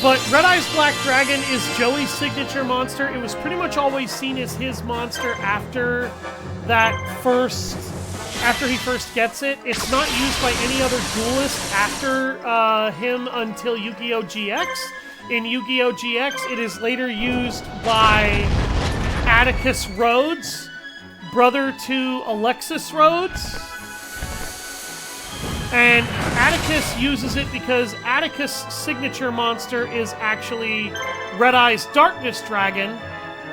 But Red Eyes Black Dragon is Joey's signature monster. It was pretty much always seen as his monster after he first gets it. It's not used by any other duelist after him until Yu-Gi-Oh! GX. In Yu-Gi-Oh! GX, it is later used by Atticus Rhodes, brother to Alexis Rhodes. And Atticus uses it because Atticus' signature monster is actually Red Eye's Darkness Dragon,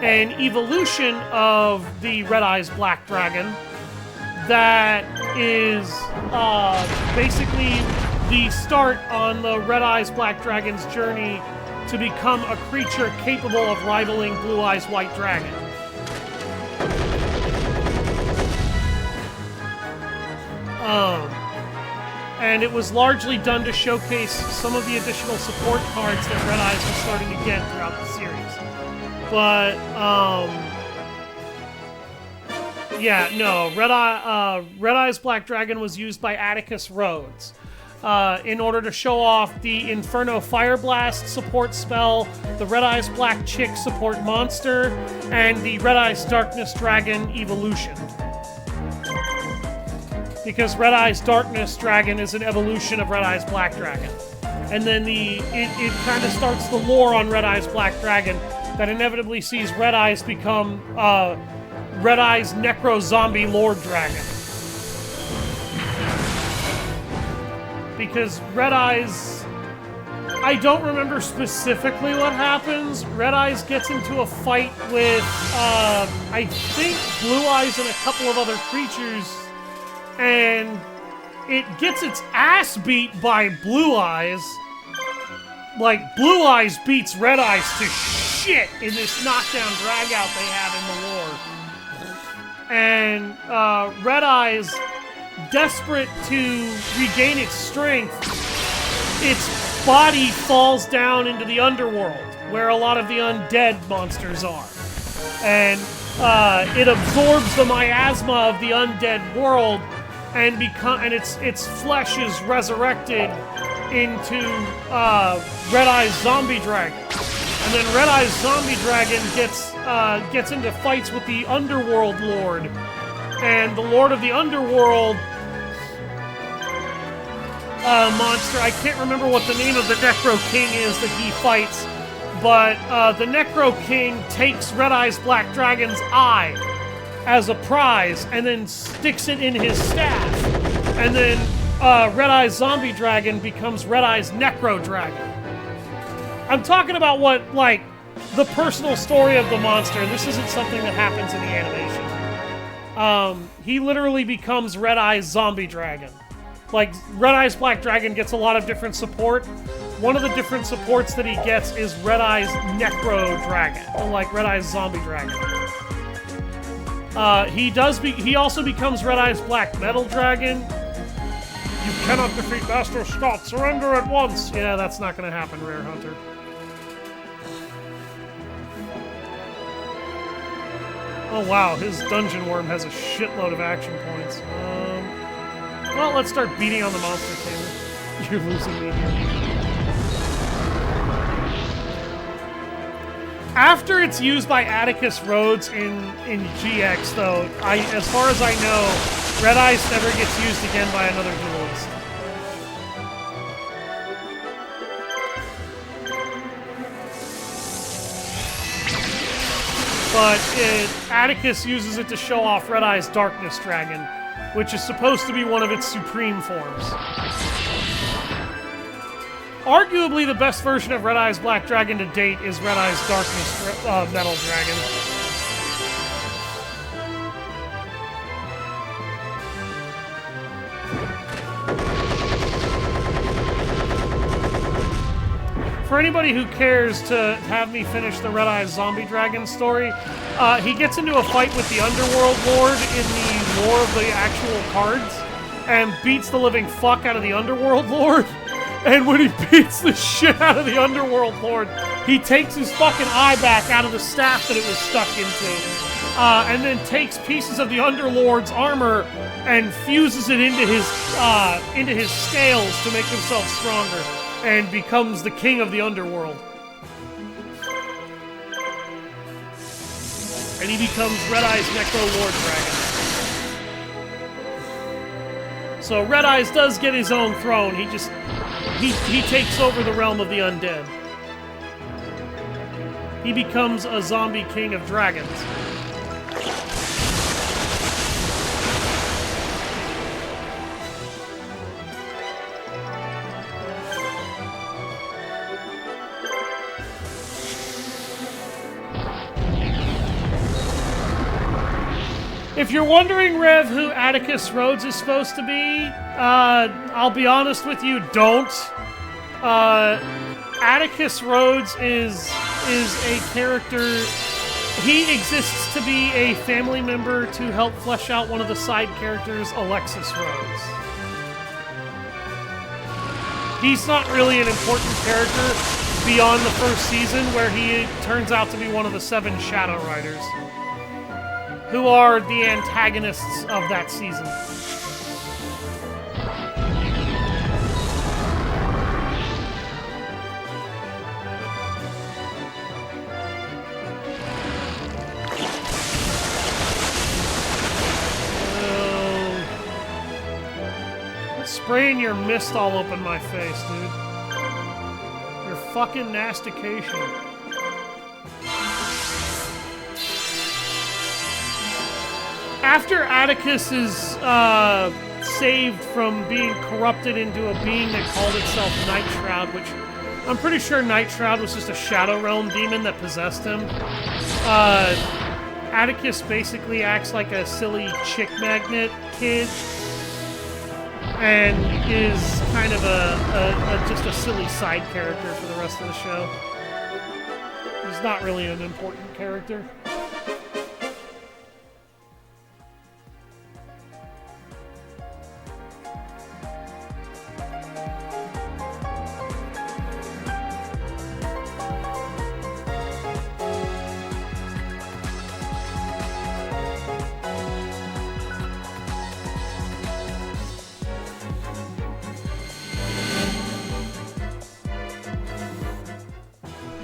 an evolution of the Red Eye's Black Dragon that is basically the start on the Red Eye's Black Dragon's journey to become a creature capable of rivaling Blue Eye's White Dragon. And it was largely done to showcase some of the additional support cards that Red Eyes was starting to get throughout the series. But, yeah, no, Red Eye's Black Dragon was used by Atticus Rhodes in order to show off the Inferno Fire Blast support spell, the Red Eye's Black Chick support monster, and the Red Eye's Darkness Dragon evolution. Because Red Eye's Darkness Dragon is an evolution of Red Eye's Black Dragon. And then it kind of starts the lore on Red Eye's Black Dragon that inevitably sees Red Eyes become Red Eye's Necro Zombie Lord Dragon. Because Red Eyes... I don't remember specifically what happens. Red Eyes gets into a fight with, I think, Blue Eyes and a couple of other creatures, and it gets its ass beat by Blue Eyes. Like, Blue Eyes beats Red Eyes to shit in this knockdown drag-out they have in the lore. And Red Eyes, desperate to regain its strength, its body falls down into the underworld, where a lot of the undead monsters are. And it absorbs the miasma of the undead world, and its flesh is resurrected into Red Eye's Zombie Dragon. And then Red Eye's Zombie Dragon gets into fights with the Underworld Lord. And the Lord of the Underworld monster, I can't remember what the name of the Necro King is that he fights, but the Necro King takes Red Eye's Black Dragon's eye as a prize and then sticks it in his staff. And then Red Eye's Zombie Dragon becomes Red Eye's Necro Dragon. I'm talking about what, like, the personal story of the monster. This isn't something that happens in the animation. He literally becomes Red Eye's Zombie Dragon. Like, Red Eye's Black Dragon gets a lot of different support. One of the different supports that he gets is Red Eye's Necro Dragon, or like Red Eye's Zombie Dragon. He also becomes Red Eye's Black Metal Dragon. You cannot defeat Master Scott. Surrender at once. Yeah, that's not going to happen, Rare Hunter. Oh wow, his Dungeon Worm has a shitload of action points. Well, let's start beating on the Monster King. You're losing me here. After it's used by Atticus Rhodes in GX, though, as far as I know, Red Eyes never gets used again by another duelist. But Atticus uses it to show off Red Eye's Darkness Dragon, which is supposed to be one of its supreme forms. Arguably, the best version of Red Eye's Black Dragon to date is Red Eye's Darkness Metal Dragon. For anybody who cares to have me finish the Red Eye's Zombie Dragon story, he gets into a fight with the Underworld Lord in the lore of the actual cards, and beats the living fuck out of the Underworld Lord. And when he beats the shit out of the Underworld Lord, he takes his fucking eye back out of the staff that it was stuck into, and then takes pieces of the Underlord's armor and fuses it into his scales to make himself stronger, and becomes the king of the Underworld. And he becomes Red Eye's Necro Lord Dragon. So Red Eyes does get his own throne. He takes over the realm of the undead. He becomes a zombie king of dragons. If you're wondering, Rev, who Atticus Rhodes is supposed to be, I'll be honest with you, don't. Atticus Rhodes is a character. He exists to be a family member to help flesh out one of the side characters, Alexis Rhodes. He's not really an important character beyond the first season, where he turns out to be one of the 7 Shadow Riders, who are the antagonists of that season. Spraying your mist all up in my face, dude. Your fucking nastication. After Atticus is saved from being corrupted into a being that called itself Night Shroud, which I'm pretty sure Night Shroud was just a Shadow Realm demon that possessed him, Atticus basically acts like a silly chick magnet kid, and is kind of just a silly side character for the rest of the show. He's not really an important character.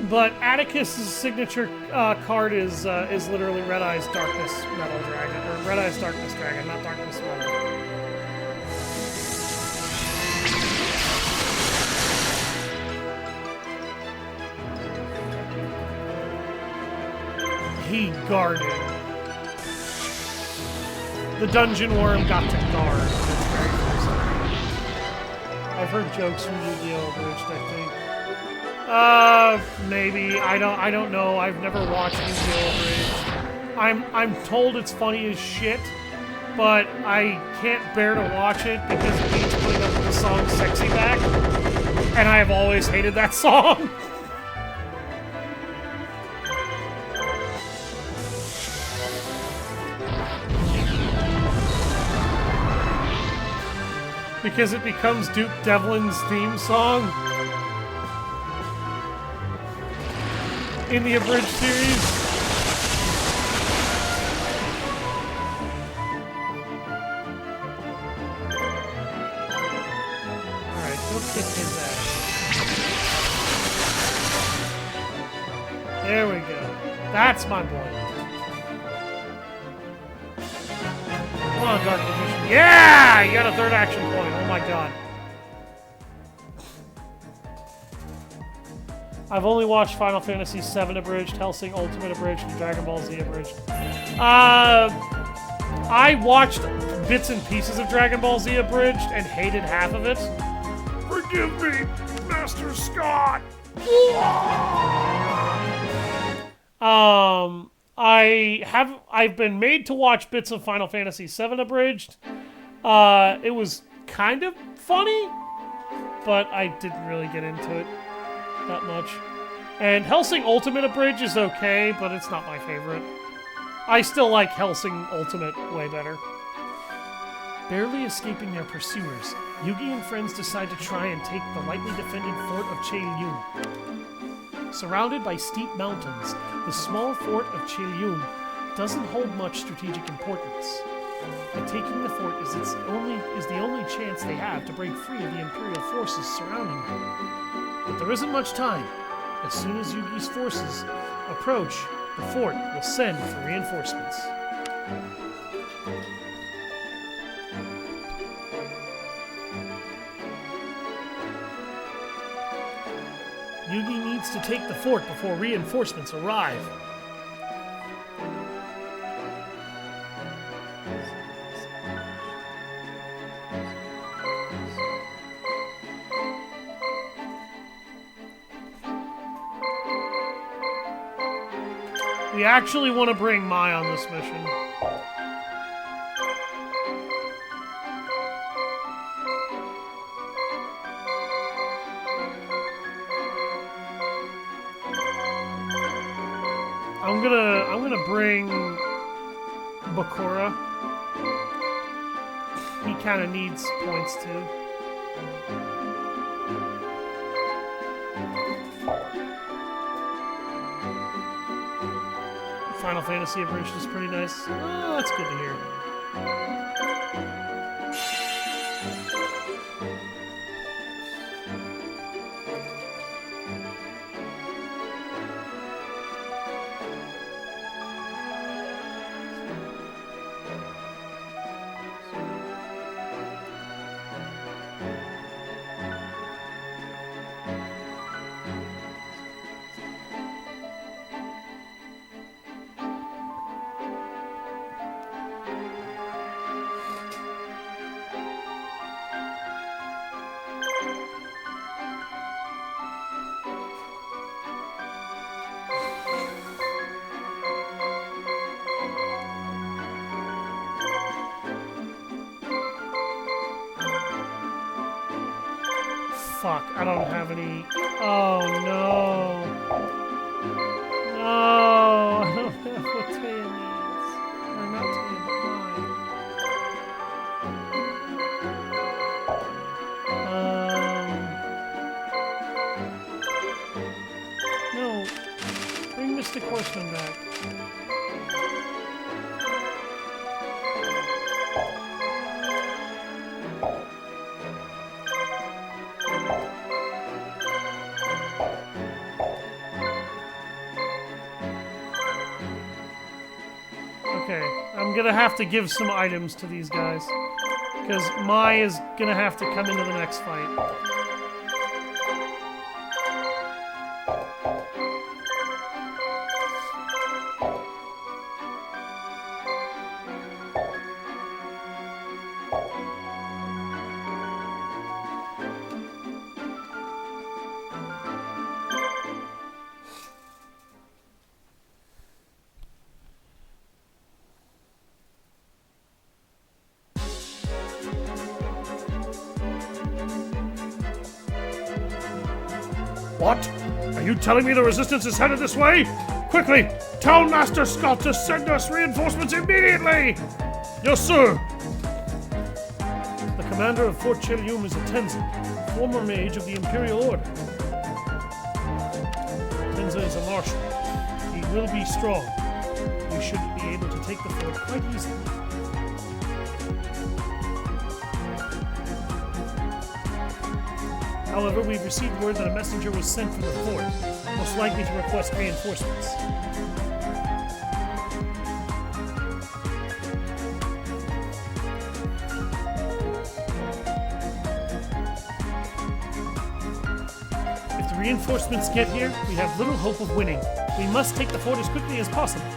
But Atticus' signature card is literally Red Eye's Darkness Metal Dragon, or Red Eye's Darkness Dragon, not Darkness Metal. He guarded. The dungeon worm got to guard. That's very first time. I've heard jokes from Yu-Gi-Oh! Abridged, I think. Maybe. I don't know. I've never watched Yu-Gi-Oh! Abridged. I'm told it's funny as shit, but I can't bear to watch it because it means putting up with the song Sexy Back, and I have always hated that song. Because it becomes Duke Devlin's theme song in the Abridged series. Alright, go kick his ass. There we go. That's my boy. Come on, Dark Magician. Yeah! You got a 3rd action point. Oh my god. I've only watched Final Fantasy VII Abridged, Hellsing Ultimate Abridged, and Dragon Ball Z Abridged. I watched bits and pieces of Dragon Ball Z Abridged and hated half of it. Forgive me, Master Scott! I've been made to watch bits of Final Fantasy VII Abridged. It was kind of funny, but I didn't really get into it that much. And Hellsing Ultimate Abridged is okay, but it's not my favorite. I still like Hellsing Ultimate way better. Barely escaping their pursuers, Yugi and friends decide to try and take the lightly defended fort of Cheilyun. Surrounded by steep mountains, the small fort of Cheilyun doesn't hold much strategic importance. But taking the fort is the only chance they have to break free of the Imperial forces surrounding them. But there isn't much time. As soon as Yugi's forces approach, the fort will send for reinforcements. Yugi needs to take the fort before reinforcements arrive. We actually want to bring Mai on this mission. I'm gonna bring Bakura. He kind of needs points too. Final Fantasy abridged is pretty nice. Oh, that's good to hear. Fuck, I don't have any... Oh, no. No, I don't have what Taya needs. Or not Taya, but mine. No. Bring Mystic Horseman back. Okay, I'm gonna have to give some items to these guys. Because Mai is gonna have to come into the next fight. What? Are you telling me the resistance is headed this way? Quickly, tell Master Scott to send us reinforcements immediately! Yes, sir! The commander of Fort Chelium is a Tenza, former mage of the Imperial Order. Tenza is a marshal. He will be strong. We should be able to take the fort quite easily. However, we've received word that a messenger was sent from the fort, most likely to request reinforcements. If the reinforcements get here, we have little hope of winning. We must take the fort as quickly as possible.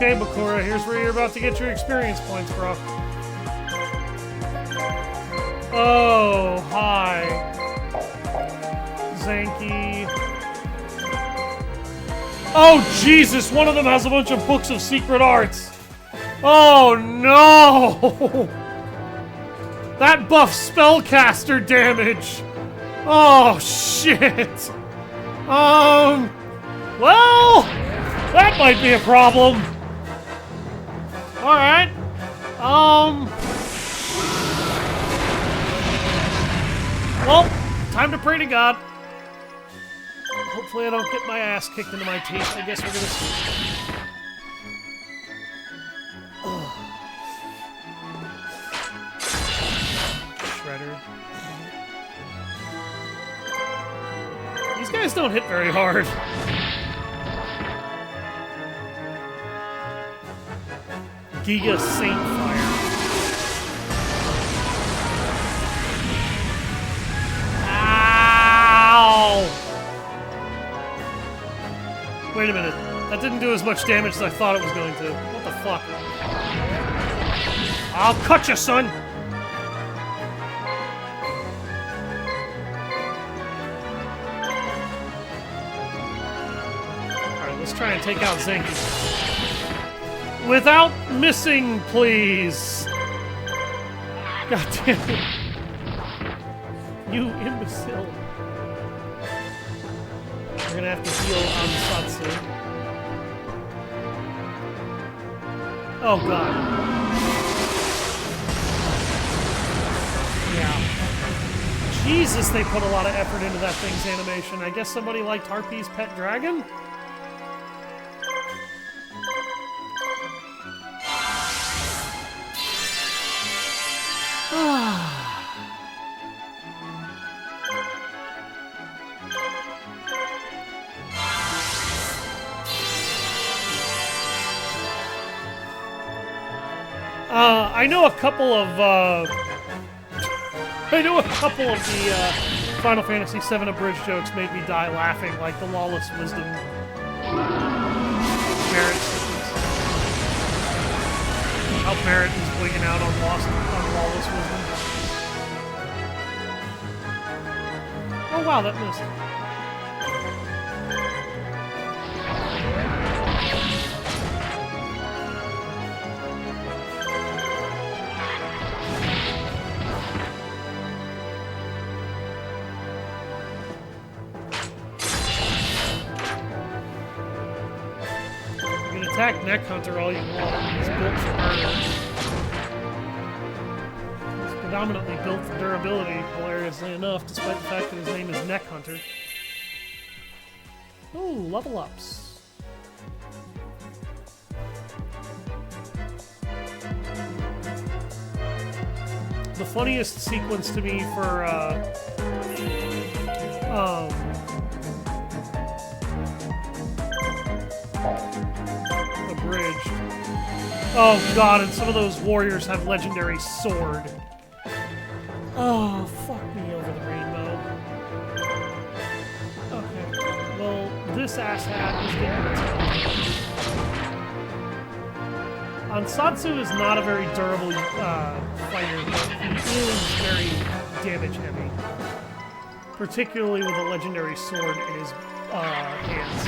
Okay, Bakura, here's where you're about to get your experience points, bro. Oh, hi. Zanki. Oh, Jesus, one of them has a bunch of books of secret arts. Oh, no. That buffs spellcaster damage. Oh, shit. Well, that might be a problem. Alright. Time to pray to God. Hopefully I don't get my ass kicked into my teeth. I guess we're gonna see. Shredder. These guys don't hit very hard. Giga Saint Fire. Ow! Wait a minute. That didn't do as much damage as I thought it was going to. What the fuck? I'll cut you, son! Alright, let's try and take out Zenki. Without missing, please! God damn it. You imbecile. We're gonna have to heal Ansatsu. Oh god. Yeah. Jesus, they put a lot of effort into that thing's animation. I guess somebody liked Harpy's Pet Dragon? I know a couple of the Final Fantasy VII abridged jokes made me die laughing, like the Lawless Wisdom Barrett sequence. How Barrett is wigging out on Lawless Wisdom. Oh wow, that missed. Attack Neck Hunter all you want. He's built for murder. He's predominantly built for durability, hilariously enough, despite the fact that his name is Neck Hunter. Oh, level ups. The funniest sequence to me for abridged. Oh god, and some of those warriors have legendary sword. Oh, fuck me over the rainbow. Okay, well, this asshat is getting Ansatsu is not a very durable fighter, but he is very damage heavy. Particularly with a legendary sword in his hands.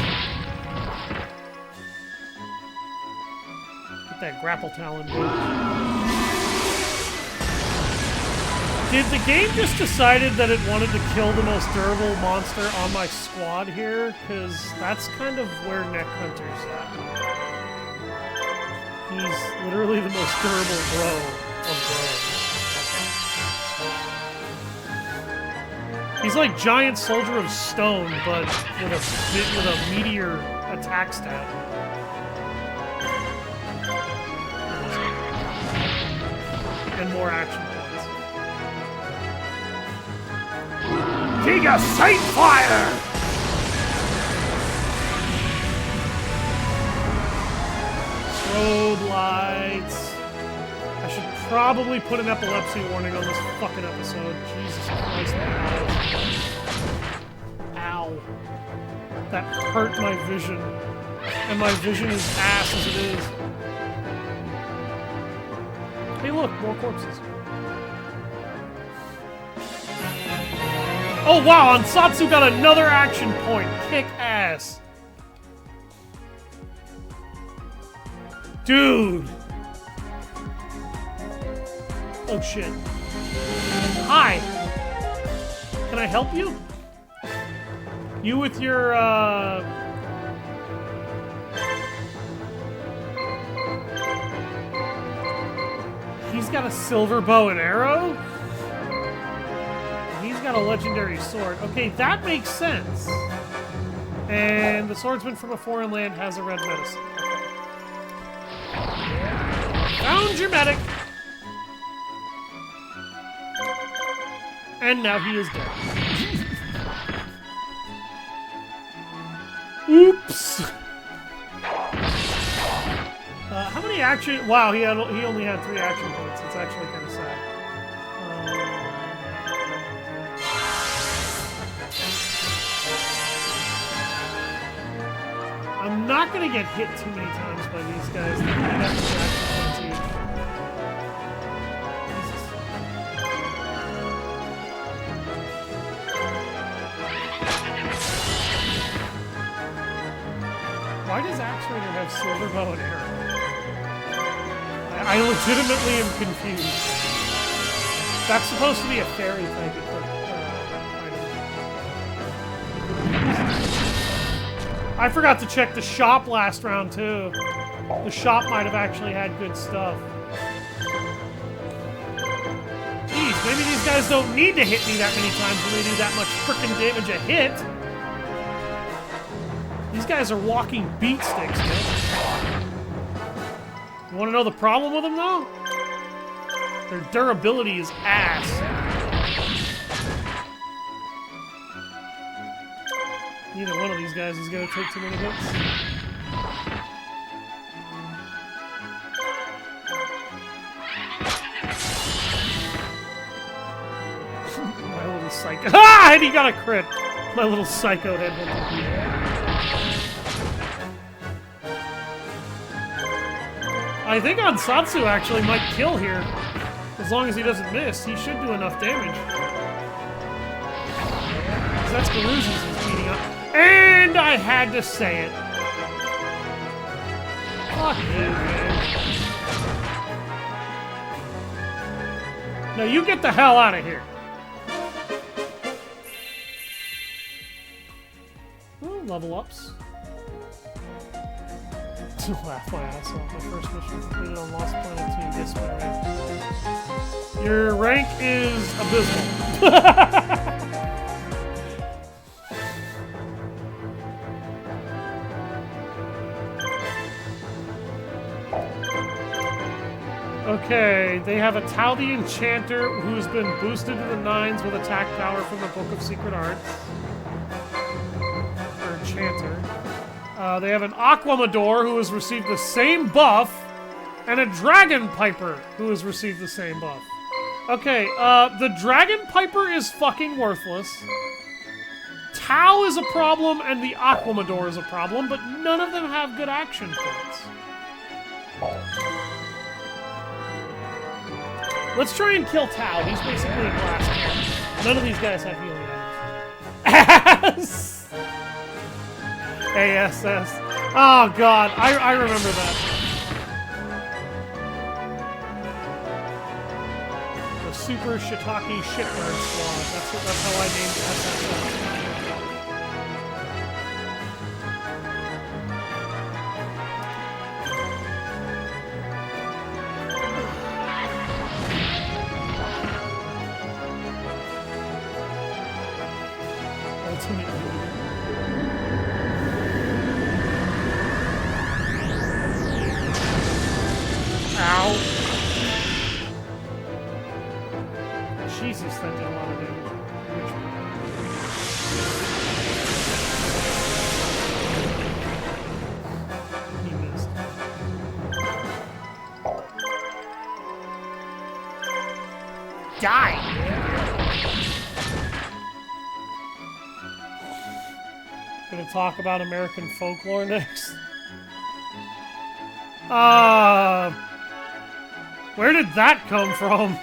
That grapple talon damage. Did the game just decided that it wanted to kill the most durable monster on my squad here? Because that's kind of where Neck Hunter's at. He's literally the most durable bro of bros. He's like Giant Soldier of Stone, but with a meteor attack stat. And more action points. Giga Saint Fire! Strobe lights. I should probably put an epilepsy warning on this fucking episode. Jesus Christ, my eyes. Ow. That hurt my vision. And my vision is ass as it is. Hey look, more corpses. Oh wow, Ansatsu got another action point. Kick ass. Dude. Oh shit. Hi. Can I help you? You with your, He's got a silver bow and arrow? He's got a legendary sword. Okay, that makes sense. And the swordsman from a foreign land has a red medicine. Found your medic! And now he is dead. Oops! How many action... Wow, he only had 3 action points. It's actually kind of sad. I'm not going to get hit too many times by these guys. They might have 2 action points each. Jesus. Why does Axe Raider have silver bow and arrow? I legitimately am confused. That's supposed to be a fairy type item. I forgot to check the shop last round, too. The shop might have actually had good stuff. Jeez, maybe these guys don't need to hit me that many times when they do that much frickin' damage a hit. These guys are walking beat sticks, man. You want to know the problem with them, though? Their durability is ass. Neither one of these guys is going to take too many hits. My little psycho. Ah! And he got a crit! My little psycho headhunter. I think Ansatsu actually might kill here. As long as he doesn't miss, he should do enough damage. Because that's Garuzi's he's beating up. And I had to say it. Fuck you, man. No, you get the hell out of here. Ooh, level ups. Laugh my ass off. My first mission completed on Lost Planet 2. Guess my rank. Your rank is abysmal. Okay, they have a Tau the Enchanter who's been boosted to the 9s with attack power from the Book of Secret Arts. Or Enchanter. They have an Aquamador who has received the same buff, and a Dragon Piper who has received the same buff. Okay, the Dragon Piper is fucking worthless. Tau is a problem, and the Aquamador is a problem, but none of them have good action points. Let's try and kill Tau. He's basically a glass cannon. None of these guys have healing items. ASS. Oh god, I remember that. The Super Shiitake Shitbird Squad. That's how I named SSS. Ow. Jesus, that did a lot of damage. He missed. Die! Gonna talk about American folklore next. Where did that come from?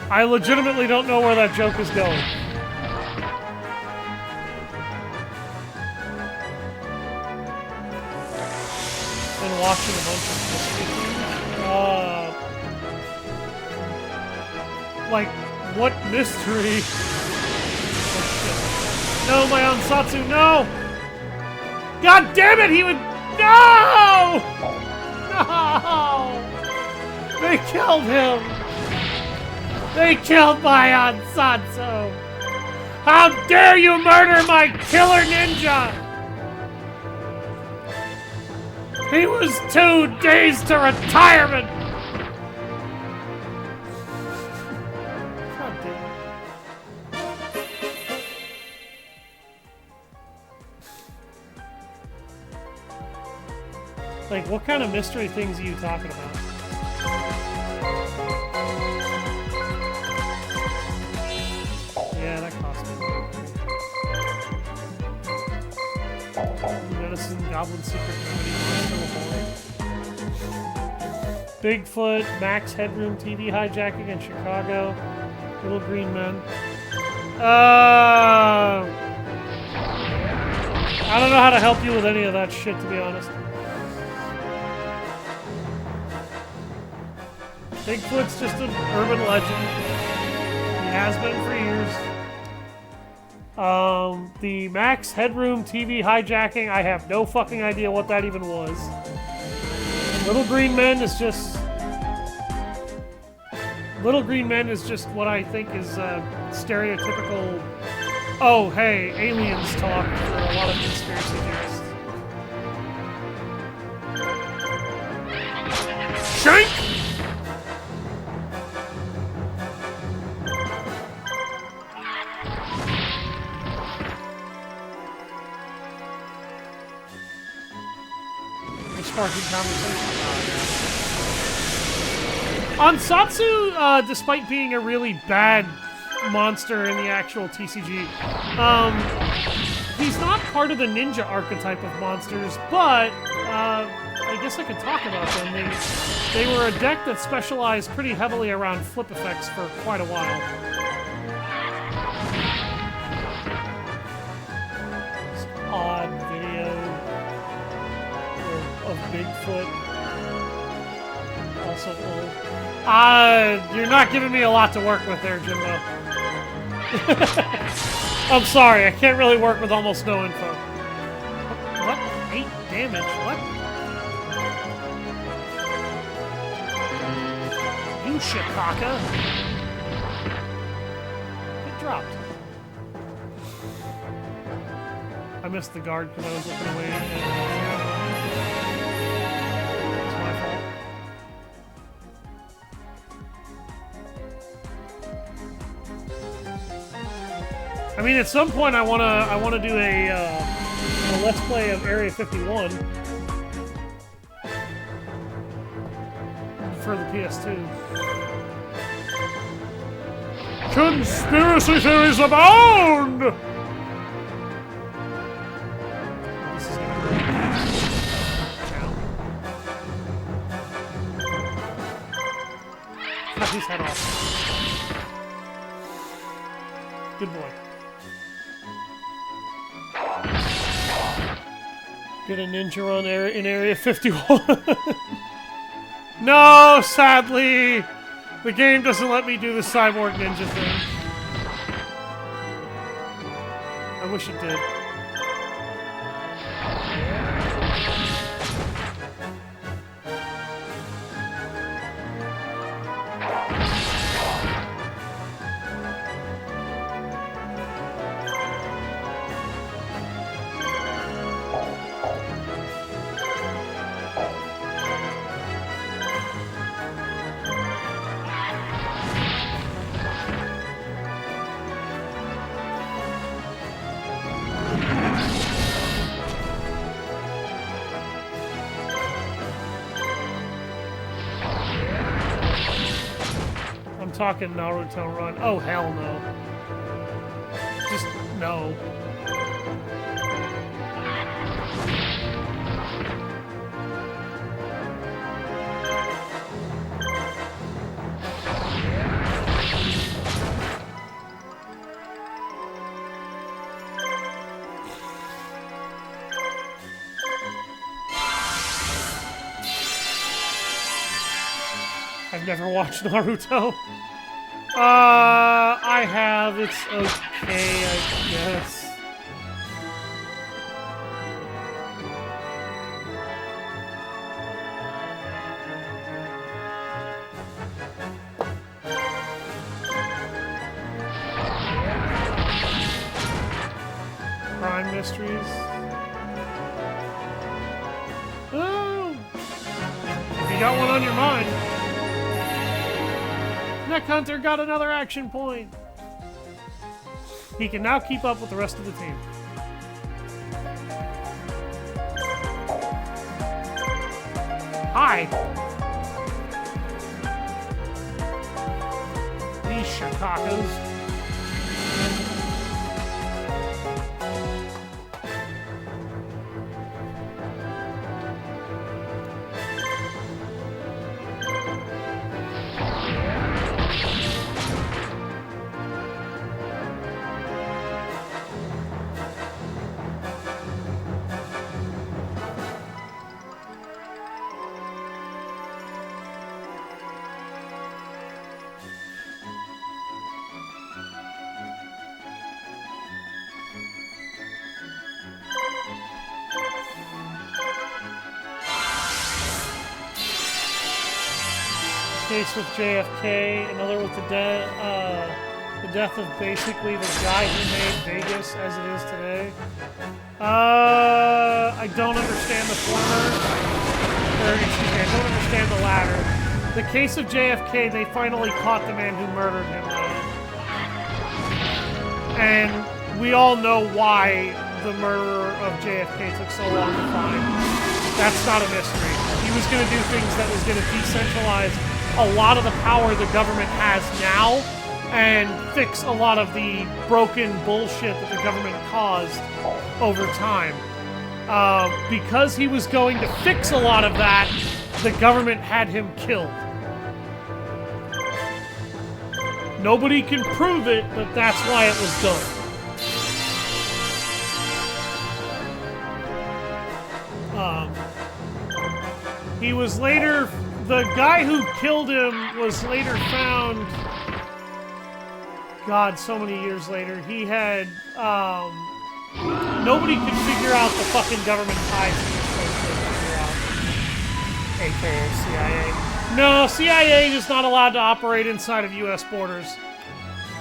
I legitimately don't know where that joke is going. Been watching a bunch of like, what mystery? Oh, no, my Ansatsu, no! God damn it, he would... No! No! They killed him! They killed my Ansatsu! How dare you murder my killer ninja! He was 2 days to retirement! God damn. Like, what kind of mystery things are you talking about? Yeah, that cost me. Medicine, Goblin Secret Remedy, Bigfoot, Max Headroom, TV hijacking in Chicago, Little Green Men. I don't know how to help you with any of that shit, to be honest. Bigfoot's just an urban legend. He has been for years. The Max Headroom TV hijacking, I have no fucking idea what that even was. Little Green Men is just what I think is stereotypical. Oh, hey, aliens talk for a lot of conspiracy theorists. Shank! Sparking conversation. Ansatsu, despite being a really bad monster in the actual TCG, he's not part of the ninja archetype of monsters, but I guess I could talk about them. They were a deck that specialized pretty heavily around flip effects for quite a while. This odd video of Bigfoot. Also old. You're not giving me a lot to work with there, Jimbo. I'm sorry, I can't really work with almost no info. What? 8 damage? What? You shikaka! Get dropped. I missed the guard because I was looking away. It's my fault. I mean, at some point, I wanna do a let's play of Area 51 for the PS2. Conspiracy theories abound! This is gonna hurt. Cut his head off. Good boy. Get a ninja run in Area 51. No, sadly, the game doesn't let me do the cyborg ninja thing. I wish it did. Talking Naruto run. Oh, hell no. Just no. I've never watched Naruto. I have. It's okay, I guess. mysteries. Oh! If you got one on your mind. Neck Hunter got another action point. He can now keep up with the rest of the team. Hi! These Shikakas. Case with JFK, another with the death of basically the guy who made Vegas as it is today. I don't understand the former, or excuse me, I don't understand the latter. The case of JFK, they finally caught the man who murdered him, and we all know why the murderer of JFK took so long to find. That's not a mystery. He was going to do things that was going to decentralize a lot of the power the government has now and fix a lot of the broken bullshit that the government caused over time. Because he was going to fix a lot of that, the government had him killed. Nobody can prove it, but that's why it was done. He was later... The guy who killed him was later found... God, so many years later. He had... nobody could figure out the fucking government ties he was supposed to figure out. AKA CIA. No, CIA is not allowed to operate inside of U.S. borders.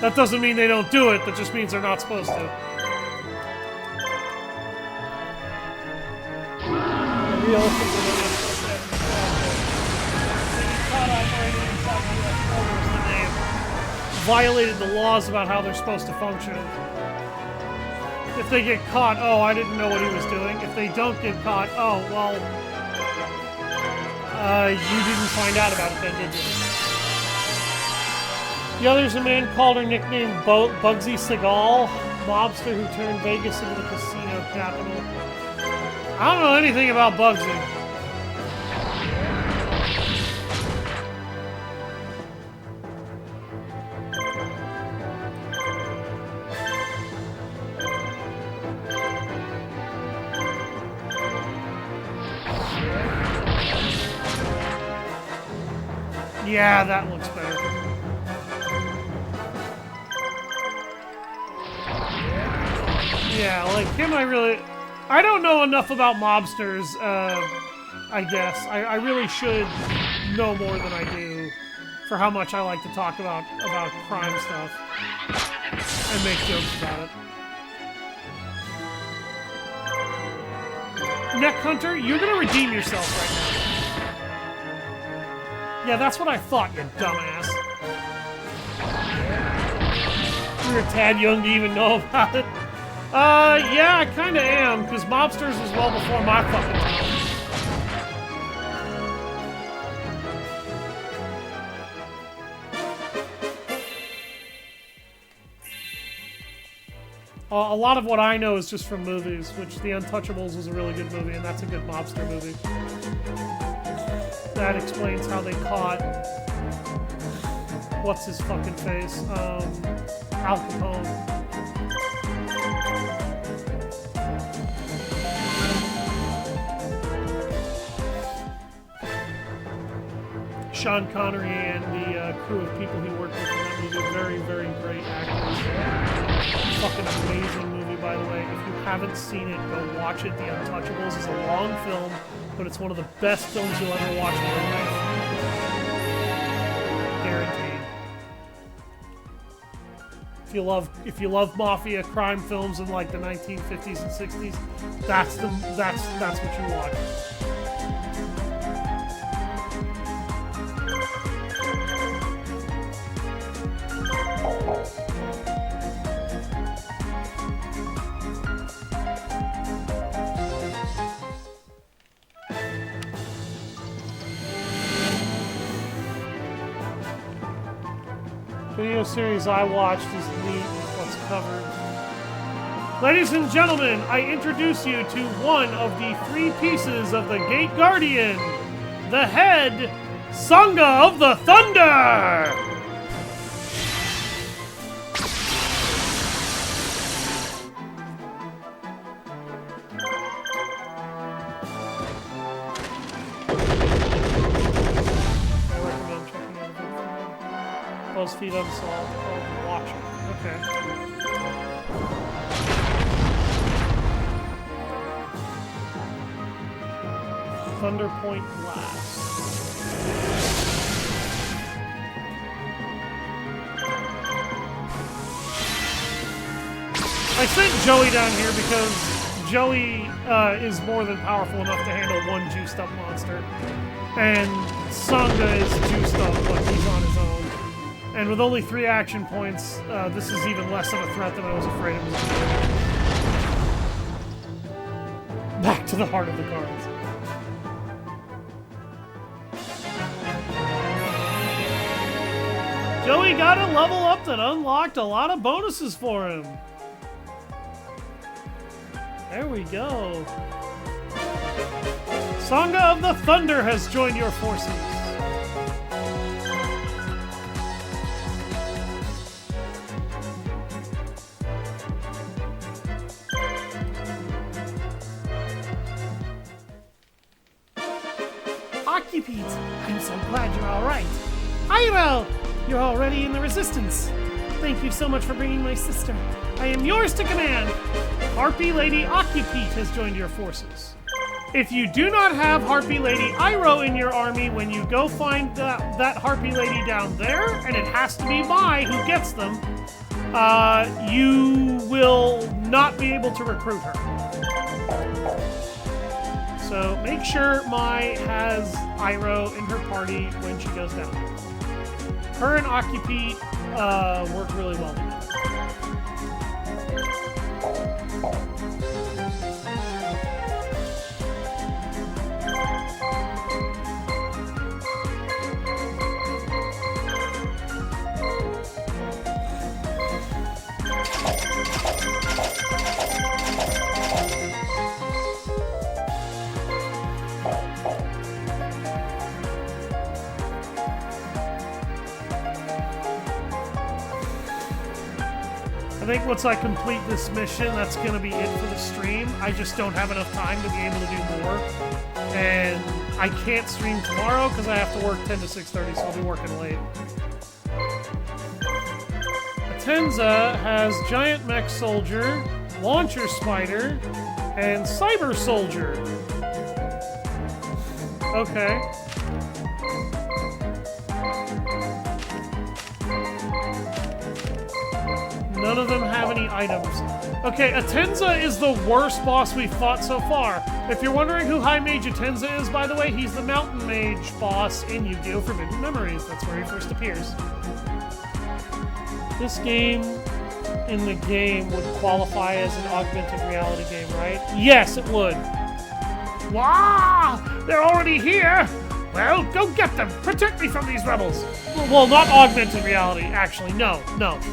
That doesn't mean they don't do it, that just means they're not supposed to. Violated the laws about how they're supposed to function. If they get caught, oh, I didn't know what he was doing. If they don't get caught, oh, well, you didn't find out about it then, did you? The other's a man called or nicknamed Bugsy Seagal, mobster who turned Vegas into the casino capital. I don't know anything about Bugsy. Yeah, that looks better. Yeah, like him I don't know enough about mobsters, I guess. I really should know more than I do for how much I like to talk about crime stuff and make jokes about it. Neck Hunter, you're gonna redeem yourself right now. Yeah, that's what I thought, you dumbass. You're a tad young to even know about it. Yeah, I kinda am, because mobsters was well before my fucking time. A lot of what I know is just from movies, which The Untouchables was a really good movie, and that's a good mobster movie. That explains how they caught... What's his fucking face? Al Capone. Sean Connery and the crew of people he worked with in that movie, very, very great actors. Fucking amazing movie, by the way. If you haven't seen it, go watch it. The Untouchables is a long film, but it's one of the best films you'll ever watch in your life. Guaranteed. If you love mafia crime films in like the 1950s and 60s, that's what you watch. Video series I watched is neat with what's covered. Ladies and gentlemen, I introduce you to one of the 3 pieces of the Gate Guardian, the head Sangha of the Thunder! BuzzFeed Unsolved called The Watcher. Okay. Thunderpoint Blast. I sent Joey down here because Joey is more than powerful enough to handle one juiced up monster. And Sangha is juiced up, but he's on his own. And with only 3 action points, this is even less of a threat than I was afraid it was. Back to the heart of the cards. Joey got a level up that unlocked a lot of bonuses for him. There we go. Sangha of the Thunder has joined your forces. Occupate, I'm so glad you're all right. Iroh, you're already in the Resistance. Thank you so much for bringing my sister. I am yours to command. Harpy Lady Occupate has joined your forces. If you do not have Harpy Lady Iroh in your army when you go find that Harpy Lady down there, and it has to be Mai who gets them, you will not be able to recruit her. So make sure Mai has Iroh in her party when she goes down there. Her and Occupate work really well together. I think once I complete this mission, that's going to be it for the stream. I just don't have enough time to be able to do more. And I can't stream tomorrow because I have to work 10 to 6:30, so I'll be working late. Atenza has Giant Mech Soldier, Launcher Spider, and Cyber Soldier. Okay. None of them have any items. Okay, Atenza is the worst boss we've fought so far. If you're wondering who High Mage Atenza is, by the way, he's the Mountain Mage boss in Yu-Gi-Oh! Forbidden Memories. That's where he first appears. This game in the game would qualify as an augmented reality game, right? Yes, it would. Wow! They're already here! Well, go get them! Protect me from these rebels! Well, not augmented reality, actually. No,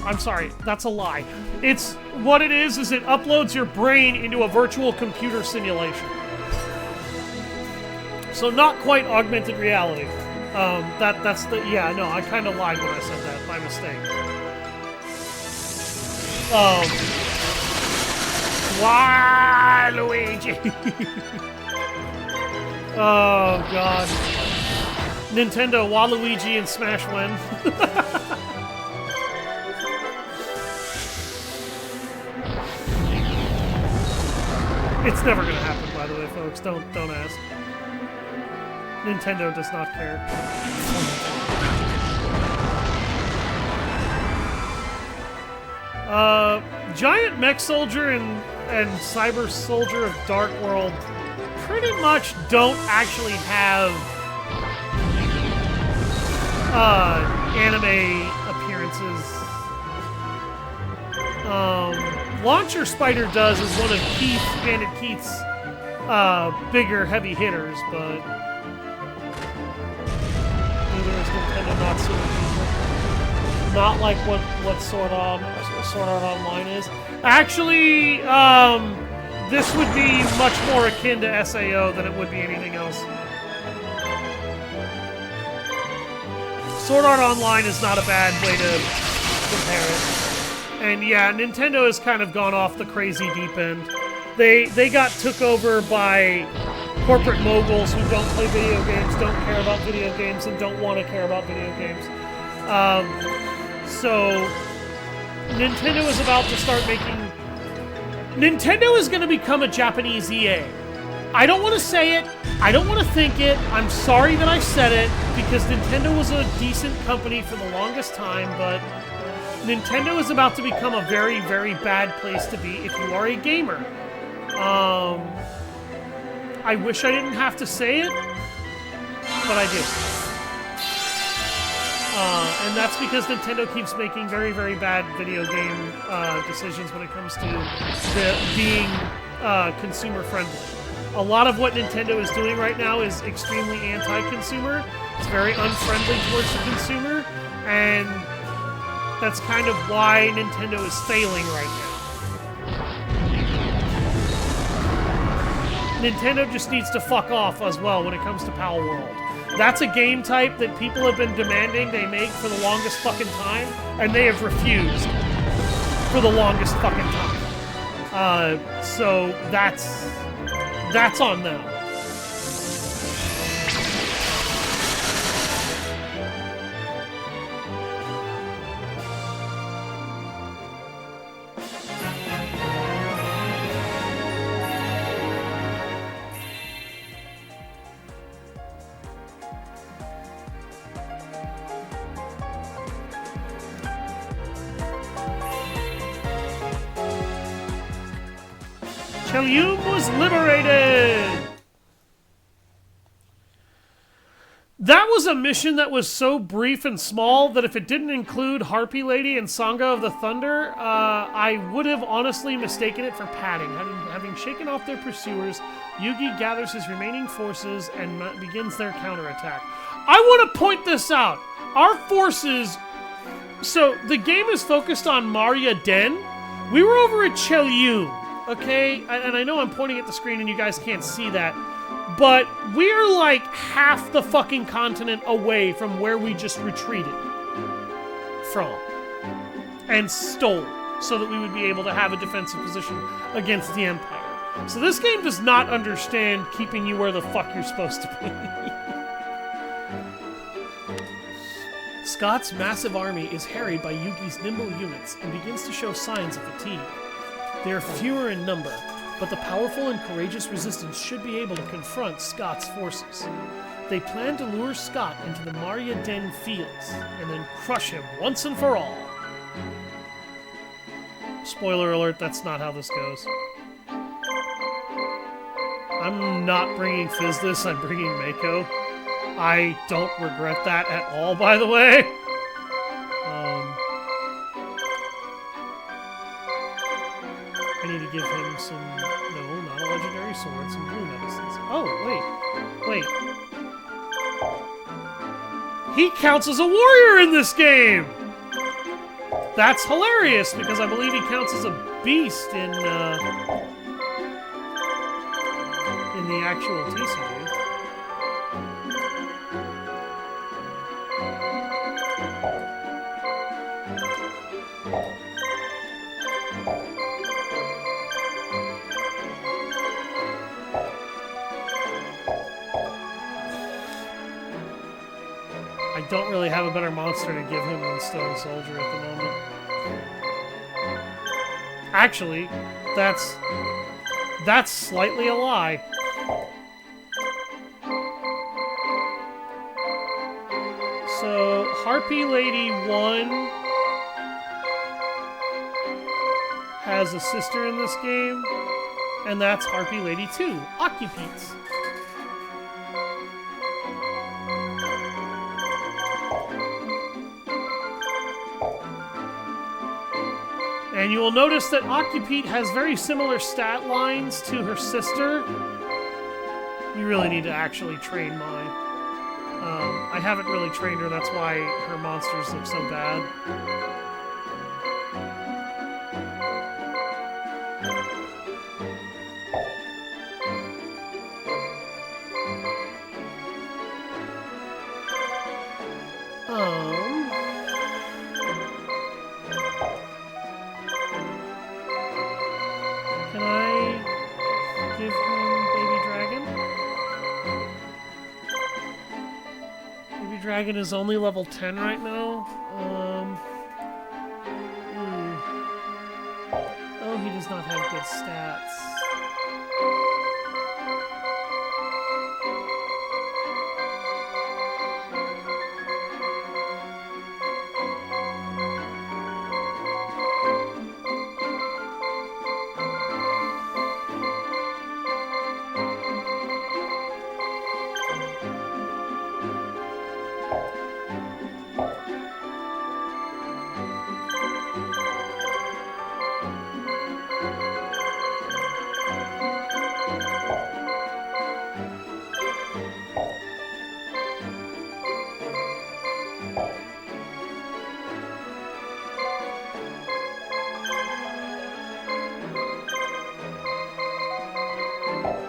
I'm sorry. That's a lie. It's, what it is it uploads your brain into a virtual computer simulation. So not quite augmented reality. That's the, yeah, no, I kind of lied when I said that, by mistake. Why, Luigi? Oh, God. Nintendo, Waluigi, and Smash Wen. It's never gonna happen, by the way, folks. Don't ask. Nintendo does not care. Giant Mech Soldier and Cyber Soldier of Dark World pretty much don't actually have anime appearances. Launcher Spider does as one of Bandit Keith's bigger heavy hitters, but neither is Nintendo not suiting people. Not like what Sword Art Online is. Actually, this would be much more akin to SAO than it would be anything else. Sword Art Online is not a bad way to compare it. And yeah, Nintendo has kind of gone off the crazy deep end. They got took over by corporate moguls who don't play video games, don't care about video games, and don't want to care about video games. So Nintendo is about to start making... Nintendo is going to become a Japanese EA. I don't want to say it. I don't want to think it. I'm sorry that I said it, because Nintendo was a decent company for the longest time, but Nintendo is about to become a very, very bad place to be if you are a gamer. I wish I didn't have to say it, but I do. And that's because Nintendo keeps making very, very bad video game decisions when it comes to being consumer-friendly. A lot of what Nintendo is doing right now is extremely anti-consumer. It's very unfriendly towards the consumer, and that's kind of why Nintendo is failing right now. Nintendo just needs to fuck off as well when it comes to Pal World. That's a game type that people have been demanding they make for the longest fucking time, and they have refused for the longest fucking time. So that's on them. Chelyum was liberated! That was a mission that was so brief and small that if it didn't include Harpy Lady and Sangha of the Thunder, I would have honestly mistaken it for padding. Having shaken off their pursuers, Yugi gathers his remaining forces and begins their counterattack. I want to point this out. Our forces... So, the game is focused on Maria Den. We were over at Chelyum. Okay, and I know I'm pointing at the screen and you guys can't see that, but we're like half the fucking continent away from where we just retreated from and stole so that we would be able to have a defensive position against the Empire. So this game does not understand keeping you where the fuck you're supposed to be. Scott's massive army is harried by Yugi's nimble units and begins to show signs of fatigue. They are fewer in number, but the powerful and courageous resistance should be able to confront Scott's forces. They plan to lure Scott into the Maria Den fields and then crush him once and for all. Spoiler alert, that's not how this goes. I'm not bringing Fizdus, I'm bringing Mako. I don't regret that at all, by the way. I need to give him some... No, not a legendary sword, some blue medicines. Oh, wait. He counts as a warrior in this game! That's hilarious, because I believe he counts as a beast in the actual TCG. I don't really have a better monster to give him than Stone Soldier at the moment. Actually, that's slightly a lie. So, Harpy Lady 1 has a sister in this game, and that's Harpy Lady 2, Occupetes. And you will notice that Occupete has very similar stat lines to her sister. We really need to actually train mine. I haven't really trained her, that's why her monsters look so bad. Can I give him Baby Dragon? Baby Dragon is only level 10 right now. Oh, he does not have good stats.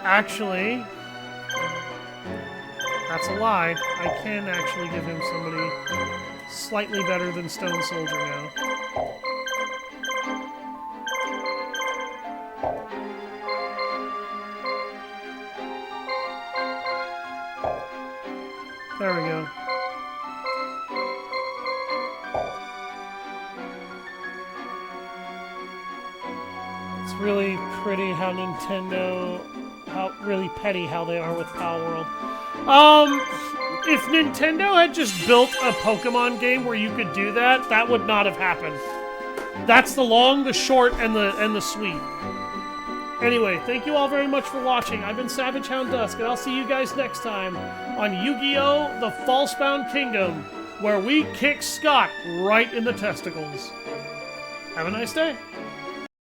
Actually, that's a lie. I can actually give him somebody slightly better than Stone Soldier now. There we go. It's really pretty how Nintendo... really petty how they are with Pal World. If Nintendo had just built a Pokemon game where you could do that, that would not have happened. That's the long, the short, and the sweet. Anyway, thank you all very much for watching. I've been Savage Hound Dusk, and I'll see you guys next time on Yu-Gi-Oh! The Falsebound Kingdom, where we kick Scott right in the testicles. Have a nice day.